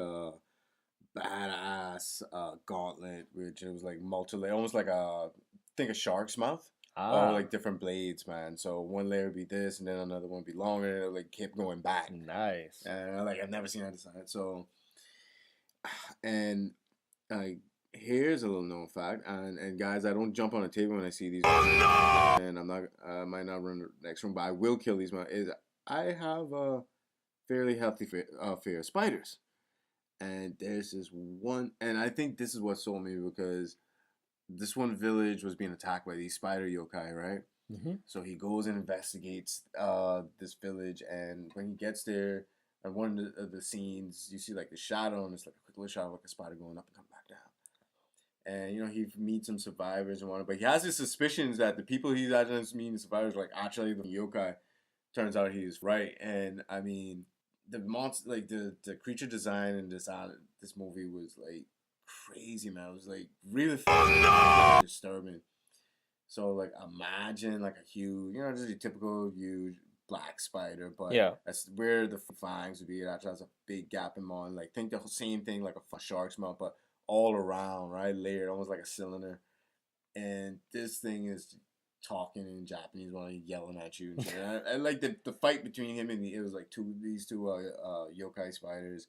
badass gauntlet, which it was like multi-layer, almost like a shark's mouth. Or like different blades, man. So one layer would be this, and then another one would be longer, and it like kept going back. Nice. And I've never seen that design. So, and here's a little known fact, and guys, I don't jump on a table when I see these. Oh, no! And I might not run the next room, but I will kill these. I have a fairly healthy fear of spiders, and there's this one, and I think this is what sold me, because this one village was being attacked by these spider yokai, right? Mm-hmm. So he goes and investigates this village, and when he gets there, and one of the scenes, you see like the shadow, and it's like a quick little shadow of like a spider going up and coming back down. And he meets some survivors and whatnot, but he has his suspicions that the people he's actually meeting, survivors, like actually the yokai. Turns out he's right, and I mean, the monster, like the creature design in this movie was like crazy, man. It was like really disturbing. So like, imagine like a huge, just a typical huge black spider, but that's where the fangs would be. It actually has a big gap in mine. Like, think the same thing like a shark's mouth, but all around, right, layered, almost like a cylinder. And this thing is talking in Japanese while he's yelling at you. And I like the fight between him and it was like these two yokai spiders.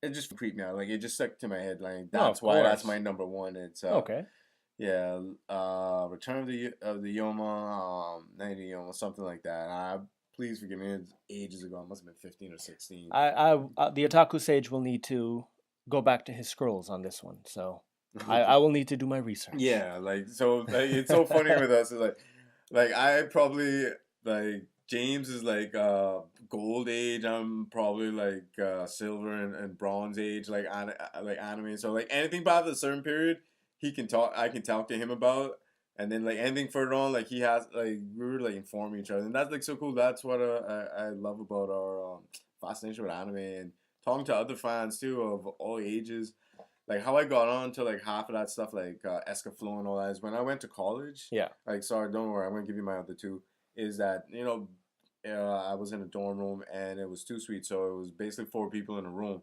It just creeped me out. Like, it just stuck to my head. Like, that's why that's my number one. It's okay. Yeah, Return of the Yoma, Night of the Yoma, something like that. Please forgive me. It was ages ago. I must have been 15 or 16. The Otaku Sage will need to go back to his scrolls on this one. So I will need to do my research. Yeah, like, so like, it's so funny with us. It's like, Like I probably like James is like gold age. I'm probably like silver and bronze age, like like anime. So like anything about a certain period, he can talk. I can talk to him about, and then like anything further on, like he has like we were like informing each other, and that's like so cool. That's what I love about our fascination with anime and talking to other fans too of all ages. Like how I got on to like half of that stuff, like Escaflow and all that, is when I went to college. Yeah. Like, sorry, don't worry, I'm gonna give you my other two. Is that I was in a dorm room and it was 2 suites, so it was basically 4 people in a room,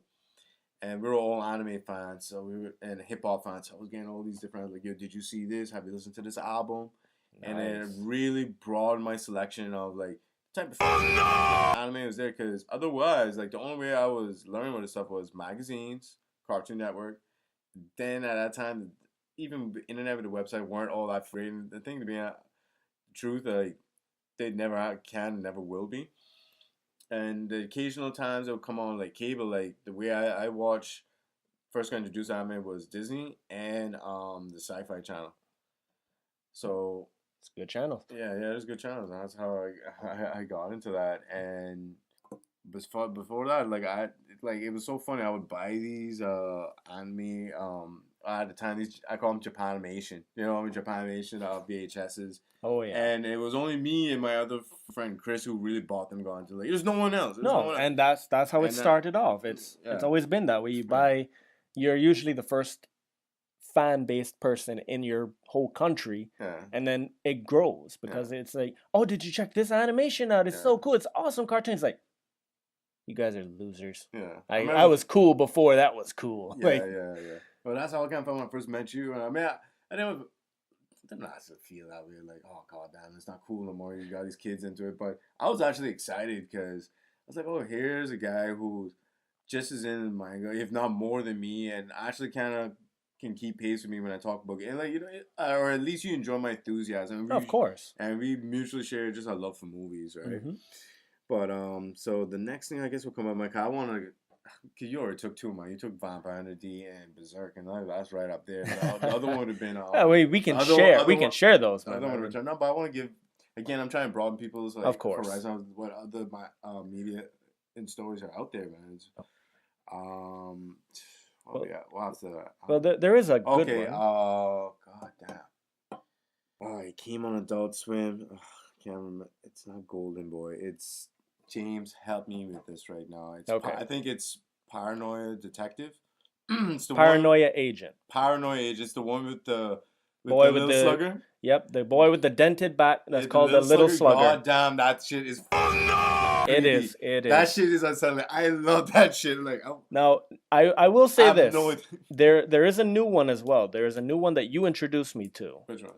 and we were all anime fans, so we were and hip hop fans. So I was getting all these different like, yo, did you see this? Have you listened to this album? Nice. And it really broadened my selection of like type of anime was there, because otherwise, like the only way I was learning about this stuff was magazines, Cartoon Network. Then at that time, even the internet with the website weren't all that free. And the thing to be the truth, like they never can, never will be. And the occasional times they'll come on like cable, like the way I watch first got introduced to anime was Disney and the Sci-Fi Channel. So it's a good channel. Yeah, it's good channels. That's how I got into that. And before that, like it was so funny. I would buy these anime at the time, these I call them Japanimation. Japanimation VHSs. Oh yeah. And it was only me and my other friend Chris who really bought them. Gone to like there's no one else. And that's how it started off. It's always been that way. You buy, you're usually the first fan-based person in your whole country, and then it grows because it's like, oh, did you check this animation out? It's so cool. It's awesome cartoon. It's like, you guys are losers. Yeah, I was cool before that was cool. Yeah. Well, that's how I kind of felt when I first met you. And I mean, I didn't feel that way. Like, oh god damn, it's not cool no more. You got these kids into it. But I was actually excited because I was like, oh, here's a guy who's just as in manga, if not more than me, and actually kind of can keep pace with me when I talk about it. And like or at least you enjoy my enthusiasm. Of course. And we mutually share just our love for movies, right? Mm-hmm. But so the next thing I guess will come up, Mike. I want to. Cause you already took two of mine. You took Vampire D and Berserk, and that's right up there. The other one would have been. We can share. We can share those. I don't want to return. No, but I want to give. Again, I'm trying to broaden people's of course horizon of what other media and stories are out there, man. There is a good one. Okay. Oh god damn. Oh, it came on Adult Swim. Oh, I can't remember. It's not Golden Boy. It's James. Help me with this right now. It's okay. I think it's Paranoia Detective. It's the Paranoia Agent. Paranoia Agent. It's the one with the boy with little slugger. Yep, the boy with the dented back. That's called the little slugger. God damn, that shit is. It is. That shit is unsettling. I love that shit. Like now, I will say this. There is a new one as well. There is a new one that you introduced me to. Which one?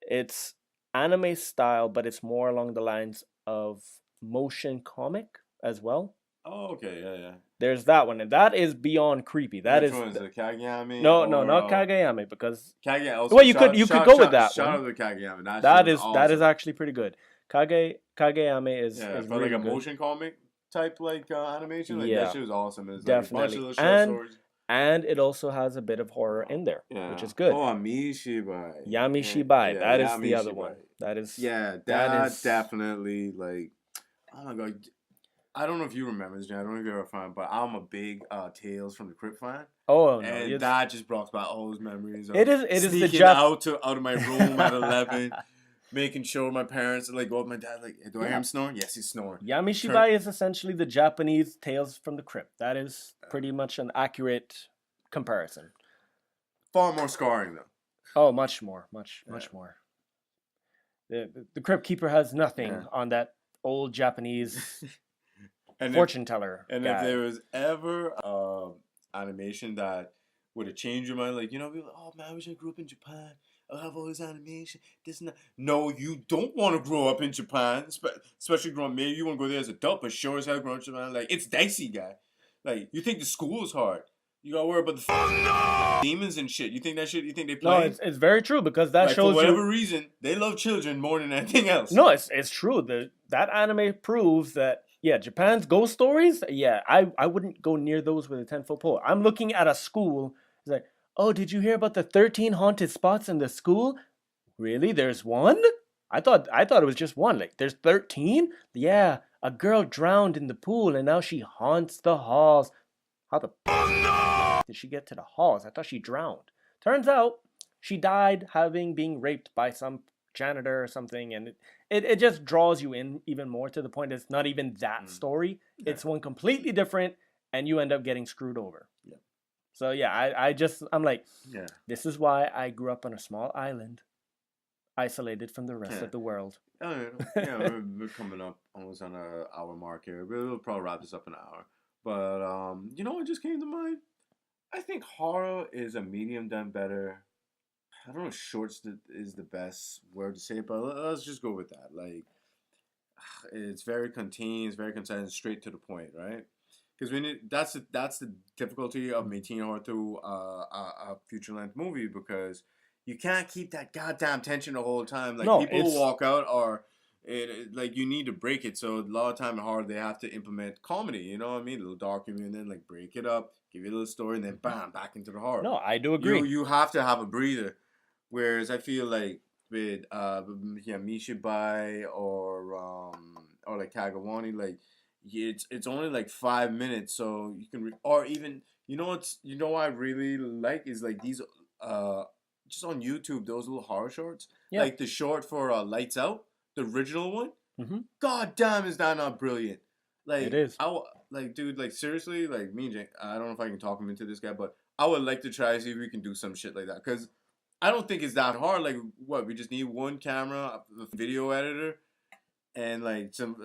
It's anime style, but it's more along the lines of motion comic as well. Oh, okay, yeah. There's that one, and that is beyond creepy. That Which is. One is it Kageyame? No, not Kageyame, because Kageyame. Also, well, you could go with that. Shout out to Kageyame. That is actually pretty good. Kageyame is really like a motion comic type like animation. Like that shit was awesome. It's definitely. Like a bunch of short stories. And it also has a bit of horror in there, which is good. Oh, Amishibai. Yamishibai. Yeah, that is the other one. That is. Yeah, that is definitely like. Oh my god. I don't know if you remember this, Jan. I don't know if you're a fan, but I'm a big Tales from the Crypt fan. Oh no! And that just brought back all those memories. Of it is the out of my room at 11, making sure my parents like go up. My dad like, do I hear him snoring? Yes, he's snoring. Yamishibai is essentially the Japanese Tales from the Crypt. That is pretty much an accurate comparison. Far more scarring though. Oh, much more. The Crypt Keeper has nothing on that old Japanese. Fortune teller. And guy. If there was ever animation that would have changed your mind, like, people like, oh man, I wish I grew up in Japan. I'll have all this animation. This and that. No, you don't want to grow up in Japan, especially growing up. Maybe you want to go there as an adult, but sure as hell growing up in Japan. Like, it's dicey, guy. Like, you think the school is hard. You gotta worry about the demons and shit. You think that shit? You think they play? No, it's very true because that shows for whatever reason they love children more than anything else. No, it's true. That anime proves that. Yeah, Japan's ghost stories. Yeah, I wouldn't go near those with a 10-foot pole. I'm looking at a school. It's like, oh, did you hear about the 13 haunted spots in the school? Really? There's one? I thought it was just one. Like, there's 13? Yeah, a girl drowned in the pool and now she haunts the halls. How the did she get to the halls? I thought she drowned. Turns out she died having being raped by some janitor or something, and it just draws you in even more to the point it's not even that story. Yeah. It's one completely different, and you end up getting screwed over. Yeah. So yeah, I'm like, yeah, this is why I grew up on a small island, isolated from the rest of the world. yeah, we're coming up almost on an hour mark here. We'll probably wrap this up in an hour. But you know what just came to mind? I think horror is a medium done better. I don't know if shorts is the best word to say, but let's just go with that. Like, it's very contained, it's very concise, straight to the point, right? Because that's the difficulty of maintaining horror through a feature length movie, because you can't keep that goddamn tension the whole time. Like, people will walk out, or like, you need to break it. So a lot of time in horror they have to implement comedy. You know what I mean? A little dark humor, and then like break it up, give you a little story, and then bam, back into the horror. No, I do agree. You have to have a breather. Whereas I feel like with Mishibai or like Kagawani, like, it's only like 5 minutes, so you can or even what I really like is like these just on YouTube, those little horror shorts, like the short for Lights Out, the original one. God damn, is that not brilliant? Like, it is. Like, dude, like, seriously, like, me and Jake, I don't know if I can talk him into this guy, but I would like to try to see if we can do some shit like that, because I don't think it's that hard. Like, what, we just need one camera, a video editor, and like some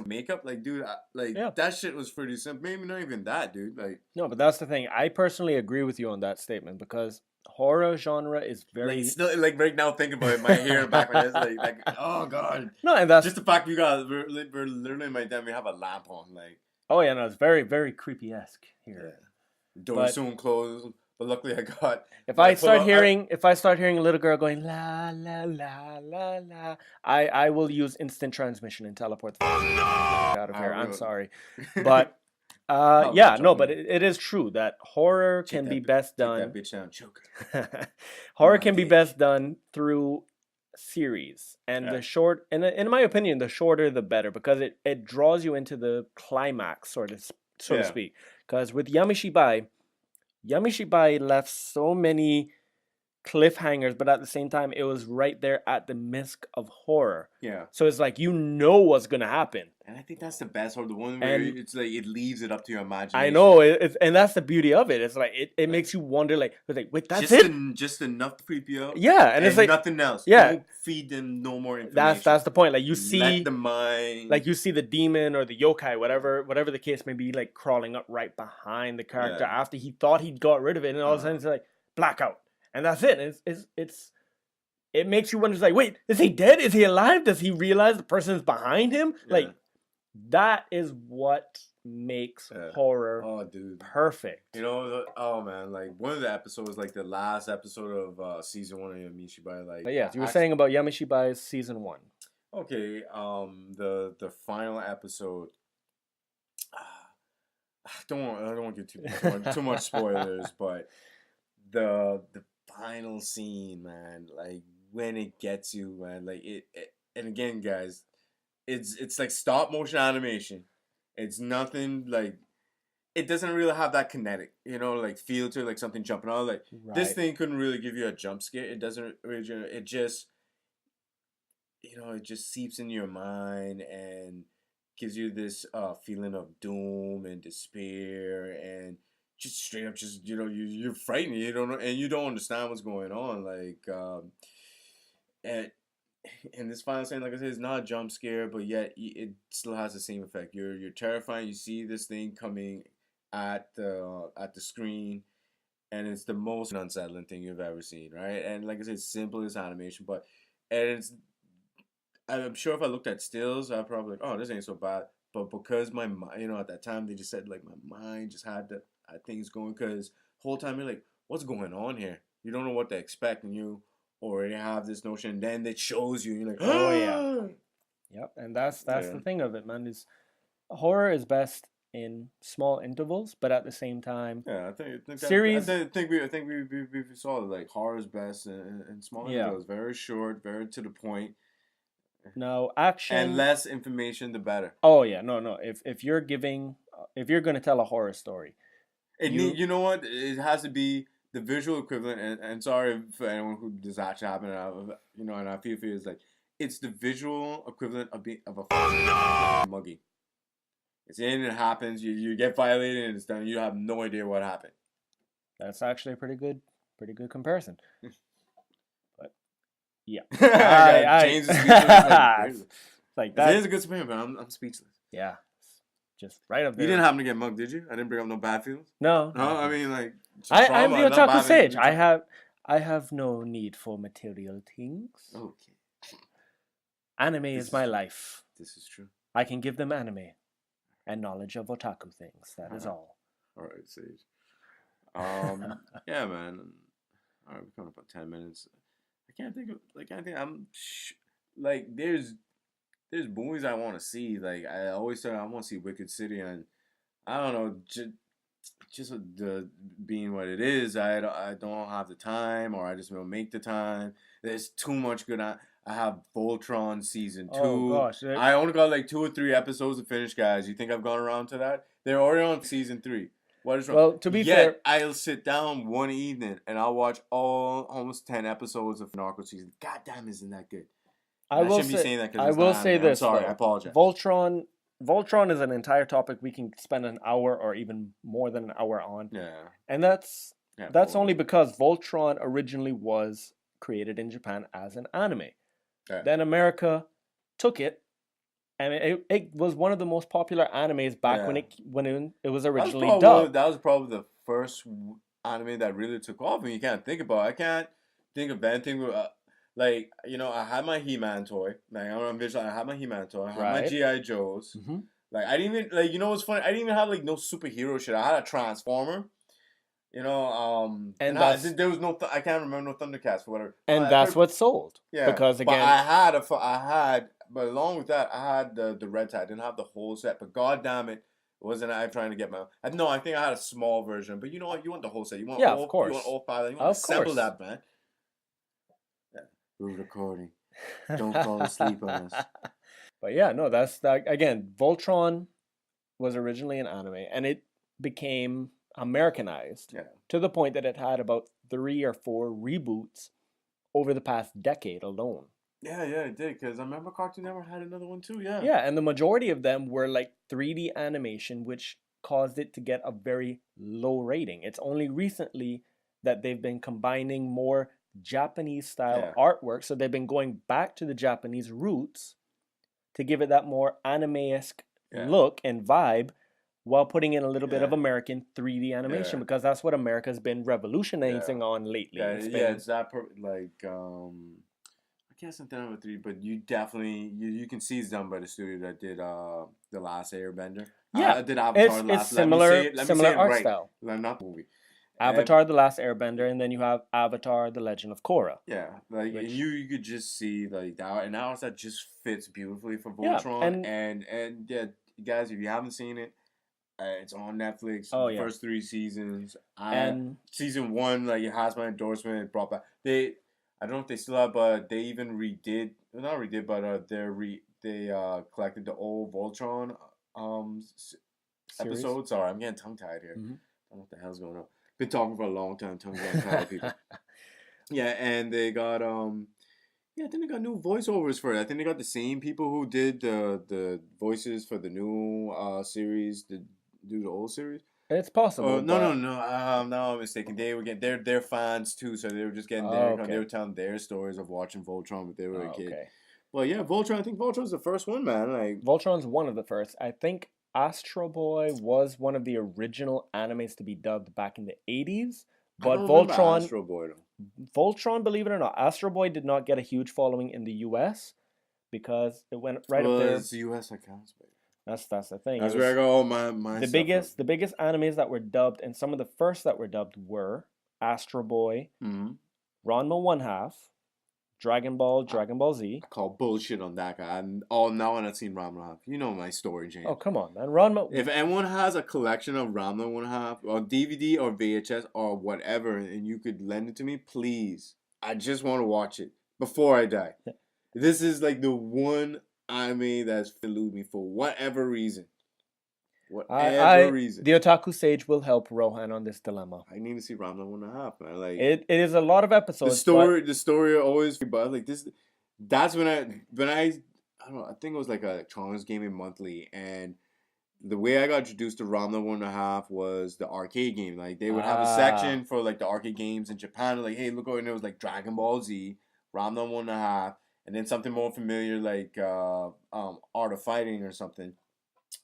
makeup. Like, dude, that shit was pretty simple. Maybe not even that, dude. Like, no, but that's the thing. I personally agree with you on that statement, because horror genre is very like, still, like, right now thinking about it, my hair in the back of my head, like oh god. No, and that's just the fact we're literally in my den, we have a lamp on, like, oh yeah, no, it's very, very creepy-esque here. Door soon closed. But luckily, I got. If I start hearing a little girl going la la la la la, I will use instant transmission and teleport out of here. I'm sorry, but but it is true that horror can be best done. That bitch down, choke. Horror can be best done through series, and the short, and in my opinion, the shorter the better, because it draws you into the climax, so to speak. Because with Yamishibai left so many cliffhangers, but at the same time, it was right there at the midst of horror. Yeah. So it's like, you know what's gonna happen. And I think that's the best horror, the one where it's like it leaves it up to your imagination. I know, and that's the beauty of it. It's like it makes you wonder, like, wait, that's just enough to creep you out. Yeah, and it's like nothing else. Yeah, don't feed them no more information. That's the point. Like, you see, let the mind, like, you see the demon or the yokai, whatever the case may be, like, crawling up right behind the character after he thought he'd got rid of it, and all of a sudden it's like blackout, and that's it. It makes you wonder, like, wait, is he dead? Is he alive? Does he realize the person's behind him? Yeah. Like, that is what makes horror perfect. You know, oh man, like, one of the episodes, like the last episode of season 1 of Yamishibai, like, but you were saying about Yamishibai's season 1. Okay, the final episode. I don't want to get too much spoilers, but the final scene, man, like, when it gets you, man, like, it and again, guys, it's like stop motion animation. It's nothing, like, it doesn't really have that kinetic, like, feel to it, like something jumping out. Like, this thing couldn't really give you a jump scare. It doesn't really, it just, it just seeps into your mind and gives you this feeling of doom and despair, and just straight up, just, you're frightened. You don't know, and you don't understand what's going on. Like, and this final scene, like I said, is not a jump scare, but yet it still has the same effect. You're terrified. You see this thing coming at the screen, and it's the most unsettling thing you've ever seen, right? And like I said, simple as animation, I'm sure if I looked at stills, I'd probably like, oh, this ain't so bad. But because my mind, at that time, they just said, like, my mind just had things going, because the whole time you're like, what's going on here? You don't know what to expect, and you already have this notion, and then it shows you, and you're like, oh yeah. Yep, and that's the thing of it, man, is horror is best in small intervals, but at the same time, I think series. I think we saw it, like, horror is best in small intervals, very short, very to the point. Now, action And less information, the better. Oh yeah, no. If you're giving, if you're gonna tell a horror story, You know what? It has to be the visual equivalent. And sorry for anyone who does actually happen. You know, and I feel for you, it's like it's the visual equivalent of a muggy. It's in, it happens. You get violated, and it's done. You have no idea what happened. That's actually a pretty good comparison. But yeah, James is speechless. Like that. It is a good spin, but I'm speechless. Yeah, just right up there. You didn't happen to get mugged, did you? I didn't bring up no bad feelings. No. I mean, like I'm the Otaku Sage. I have no need for material things. Okay. Anime is my life. This is true. I can give them anime and knowledge of otaku things. That is all. All right, Sage. Yeah, man. All right, we're coming up on 10 minutes. I can't think. There's movies I want to see. Like I always say, I want to see Wicked City, and I don't know, just the being what it is. I don't have the time, or I just don't make the time. There's too much good. I have Voltron season 2. Oh gosh, I only got like 2 or 3 episodes to finish, guys. You think I've gone around to that? They're already on season 3. What is wrong? Well, to be fair, I'll sit down one evening and I'll watch almost 10 episodes of Narco season. God damn, isn't that good? I will say this. I'm sorry, though. I apologize. Voltron is an entire topic we can spend an hour or even more than an hour on. Yeah. And that's only because Voltron originally was created in Japan as an anime. Yeah. Then America took it, and it was one of the most popular animes back when it was originally dubbed. That was probably the first anime that really took off, and you can't think about it. I can't think of anything. Like, you know, I had my He-Man toy. Like, I'm visual. I had my He-Man toy. I had my G.I. Joes. Mm-hmm. Like, I didn't even, like, you know what's funny? I didn't even have, like, no superhero shit. I had a Transformer. You know, and there was no, I can't remember no Thundercats for whatever. And that's what sold. Yeah. Because, again. But but along with that, I had the red tie. I didn't have the whole set. But God damn it, wasn't I trying to get my, no, I think I had a small version. But you know what? You want the whole set. You want of course. You want all 5. You want to assemble that, man. We're recording. Don't fall asleep on us. But yeah, no, that's that. Again, Voltron was originally an anime, and it became Americanized to the point that it had about 3 or 4 reboots over the past decade alone. Yeah, it did, because I remember Cartoon Network had another one too, yeah. Yeah, and the majority of them were like 3D animation, which caused it to get a very low rating. It's only recently that they've been combining more Japanese style artwork, so they've been going back to the Japanese roots to give it that more anime-esque look and vibe, while putting in a little bit of American 3D animation, because that's what America's been revolutionizing on lately. It's that I can't say number 3, but you definitely you can see it's done by the studio that did The Last Airbender. Yeah, did Avatar. It's similar art style. Not the movie. Avatar: The Last Airbender, and then you have Avatar: The Legend of Korra. Yeah, like you could just see like that, and now that just fits beautifully for Voltron. And yeah, guys, if you haven't seen it, it's on Netflix. The first 3 seasons, and season 1, like it has my endorsement. It brought back I don't know if they still have, but they even they collected the old Voltron episodes. Sorry, I'm getting tongue tied here. Mm-hmm. I don't know what the hell's going on. Been talking for a long time, tongue tied people. Yeah, and they got I think they got new voiceovers for it. I think they got the same people who did the voices for the new series to do the old series. It's possible. No, I'm mistaken. They were getting they're fans too, so they were just getting they were telling their stories of watching Voltron when they were a kid. Okay. Well, yeah, Voltron. I think Voltron's the first one, man. Like Voltron's one of the first. I think Astro Boy was one of the original animes to be dubbed back in the 80s. But Voltron, Astro Boy, though. Voltron, believe it or not, Astro Boy did not get a huge following in the US because it went right up there. It's the US that counts, baby. That's the thing. That's where I go. Oh, my. The biggest animes that were dubbed, and some of the first that were dubbed were Astro Boy, Ranma 1/2, Dragon Ball Z. I call bullshit on that guy. Now I've seen Ranma 1/2. You know my story, James. Oh, come on, man. Ranma. If anyone has a collection of Ranma 1/2 on DVD or VHS or whatever, and you could lend it to me, please. I just want to watch it before I die. This is like the one anime that's elude me for whatever reason. Whatever reason. The Otaku Sage will help Rohan on this dilemma. I need to see Ramla 1.5, man. Like it is a lot of episodes. The story always, but like this, that's when I don't know. I think it was like a Electronics Gaming Monthly, and the way I got introduced to Ramla 1.5 was the arcade game. Like they would have a section for like the arcade games in Japan. Like, hey, look over there, it was like Dragon Ball Z, Ramla 1.5, and then something more familiar like Art of Fighting or something.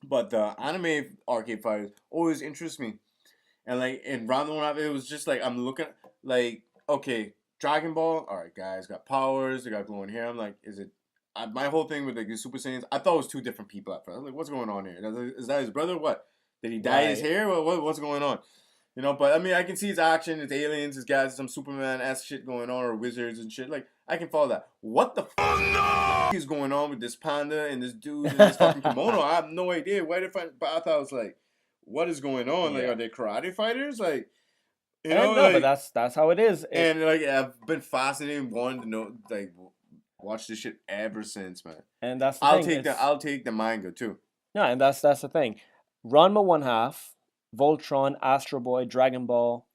But the anime arcade fighters always interest me. And like in Ramla 1.5, it was just like I'm looking like, okay, Dragon Ball, alright guys, got powers, they got glowing hair. I'm like, is it my whole thing with like the Super Saiyans, I thought it was two different people at first. I was like, what's going on here? Is that his brother? What? Did he dye his hair? What's going on? You know, but I mean, I can see his action, his aliens, his guys, some Superman-esque shit going on, or wizards and shit. Like, I can follow that. What the fuck is going on with this panda and this dude and this fucking kimono? I have no idea. But I thought I was like, what is going on? Like, are they karate fighters? Like, you know, no, like, but that's how it is. And like, I've been fascinated, wanting to know, like, watch this shit ever since, man. And that's the thing. I'll take the manga too. Yeah, and that's the thing. Ranma 1/2, Voltron, Astro Boy, Dragon Ball,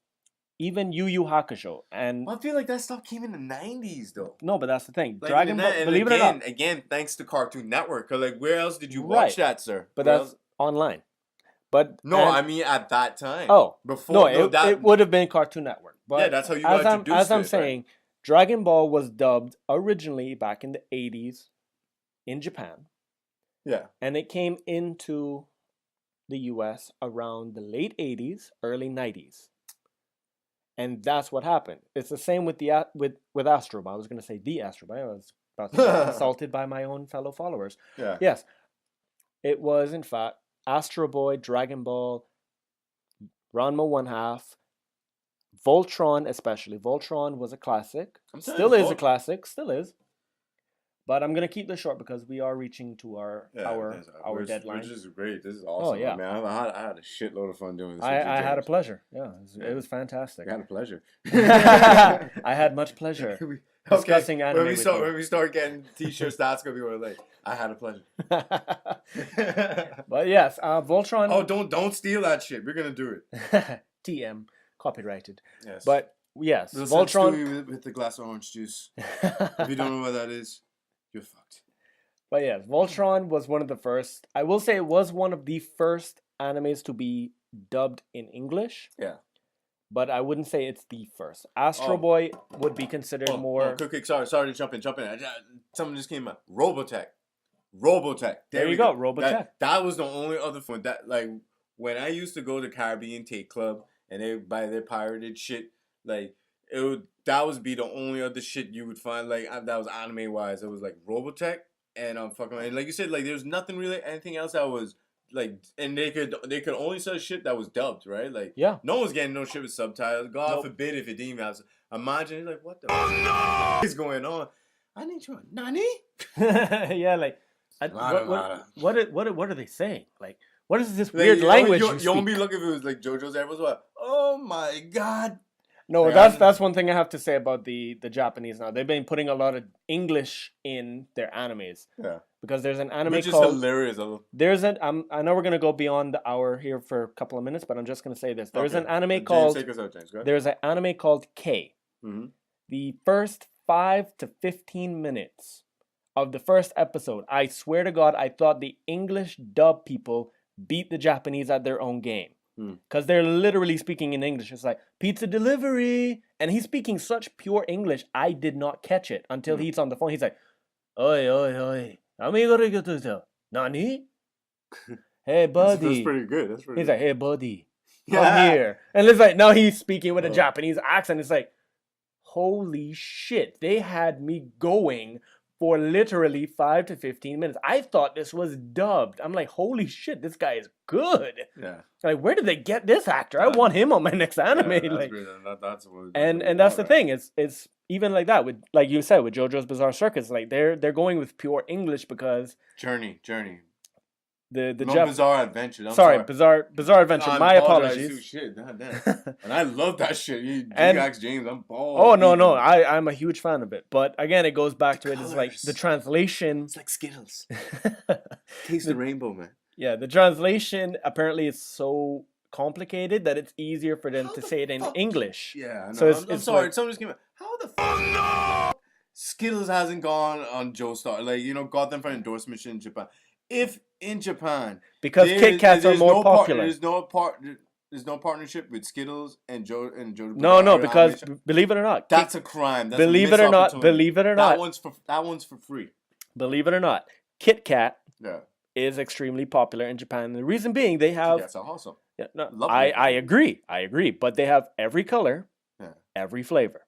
even Yu Yu Hakusho, and I feel like that stuff came in the 90s though. No, but that's the thing. Like, Dragon Ball, believe it or not, again, thanks to Cartoon Network. Cause like, where else did you watch that, sir? But that's online. But I mean at that time. Oh, before it would have been Cartoon Network. But yeah, that's how you got introduced. As I'm saying, right? Dragon Ball was dubbed originally back in the 80s in Japan. Yeah. And it came into the US around the late 80s, early 90s. And that's what happened. It's the same with with Astro Boy. I was going to say the Astro Boy. I was about to get insulted by my own fellow followers. Yeah. Yes. It was, in fact, Astro Boy, Dragon Ball, Ranma 1/2, Voltron especially. Voltron was a classic. Still is a classic. Still is. But I'm gonna keep this short because we are reaching to our deadline. Which is great. This is awesome. Oh yeah, man. I had a shitload of fun doing this. I had a pleasure. Yeah, it was fantastic. I had a pleasure. I had much pleasure discussing anime. When we start getting t-shirts, that's gonna be what like. I had a pleasure. But yes, Voltron. Oh, don't steal that shit. We're gonna do it. TM copyrighted. Yes. But yes, Voltron with the glass of orange juice. If you don't know what that is. You're fucked. But yes, Voltron was one of the first. I will say it was one of the first animes to be dubbed in English. Yeah. But I wouldn't say it's the first. Astro Boy would be considered more. Quick, sorry to jump in. Something just came up. Robotech. There you go, Robotech. That was the only other one that like when I used to go to Caribbean Take Club and they buy their pirated shit like. That would be the only other shit you would find like that was anime wise. It was like Robotech and and like you said, like there's nothing really anything else that was like, and they could only sell shit that was dubbed, right? Like no one's getting no shit with subtitles. God forbid if it didn't even have. Imagine like what the is going on? I need you, Nani? Yeah, like what are they saying? Like what is this weird language? You won't be looking if it was like JoJo's. Everyone's what? Oh my god. No, that's one thing I have to say about the Japanese now. They've been putting a lot of English in their animes. Yeah. Because there's an anime Which called... is hilarious. I know we're going to go beyond the hour here for a couple of minutes, but I'm just going to say this. There's an anime called... Take us out, James. Go ahead. There's an anime called K. Mm-hmm. The first 5 to 15 minutes of the first episode, I swear to God, I thought the English dub people beat the Japanese at their own game. Because they're literally speaking in English. It's like, pizza delivery. And he's speaking such pure English, I did not catch it until he's on the phone. He's like, oi, oi, oi. Nani? Hey, buddy. That's pretty good. He's like, hey, buddy. Come here. And it's like, now he's speaking with a Japanese accent. It's like, holy shit. They had me going for literally 5 to 15 minutes. I thought this was dubbed. I'm like, holy shit, this guy is good. Yeah. Like, where did they get this actor? I want him on my next anime. Yeah, like, that's that's the thing. It's even like that with, like you said, with JoJo's Bizarre Circus. Like they're going with pure English because Journey. The Bizzare Adventure. I'm sorry, sorry. Bizzare Adventure. I My apologize too. apologies. Shit, damn. And I love that shit. And- G-Ax James, I'm bald. Oh no, I'm a huge fan of it. But again, it goes back to it's like colors. the translation. It's like Skittles. Taste the rainbow, man. Yeah, the translation apparently is so complicated that it's easier for them to say it in English. Yeah, I know. So I'm sorry. Someone just came out. How the fuck Skittles hasn't gone on Joestar? Like, got them for endorsement in Japan. If in Japan, because Kit Kats are more popular. There's no partnership with Skittles and Jojo. No, because believe it or not, that's a crime. That's believe it or not, that one's for free. Believe it or not, Kit Kat Yeah. is extremely popular in Japan. And the reason being they have That's awesome. Yeah, no, I agree. But they have every color, every flavor.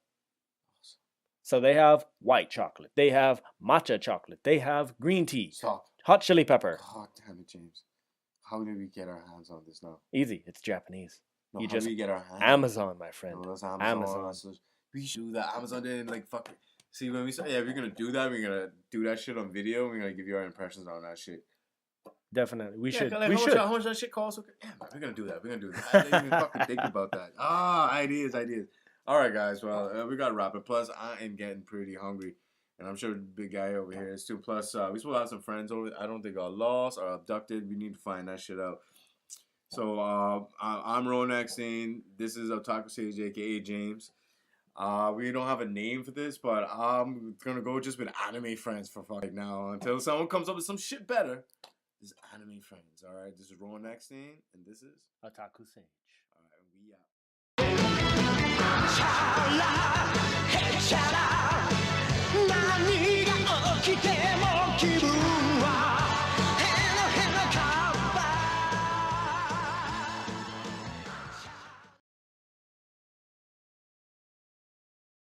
So they have white chocolate, they have matcha chocolate, they have green tea, hot chili pepper. God damn it, James. How do we get our hands on this now? Easy, it's Japanese. No, you how just do we get our hands Amazon, my friend. No, that's Amazon. We should do that. Amazon didn't like fuck it. See, when we say, we're gonna do that, we're gonna do that shit on video, we're gonna give you our impressions on that shit. Definitely. We should. Like, how much that shit costs? Okay. Yeah, man, we're gonna do that. I didn't even fucking think about that. Ideas. Alright, guys, well, we gotta wrap it. Plus, I am getting pretty hungry. And I'm sure the big guy over here is too. Plus, we still have some friends over there. I don't think got lost or abducted. We need to find that shit out. So, I'm Ronexine. This is OtakuSage, aka James. We don't have a name for this, but I'm gonna go just with anime friends for right now until someone comes up with some shit better. This is anime friends, alright? This is Ronexine, and this is OtakuSage. Alright, we out.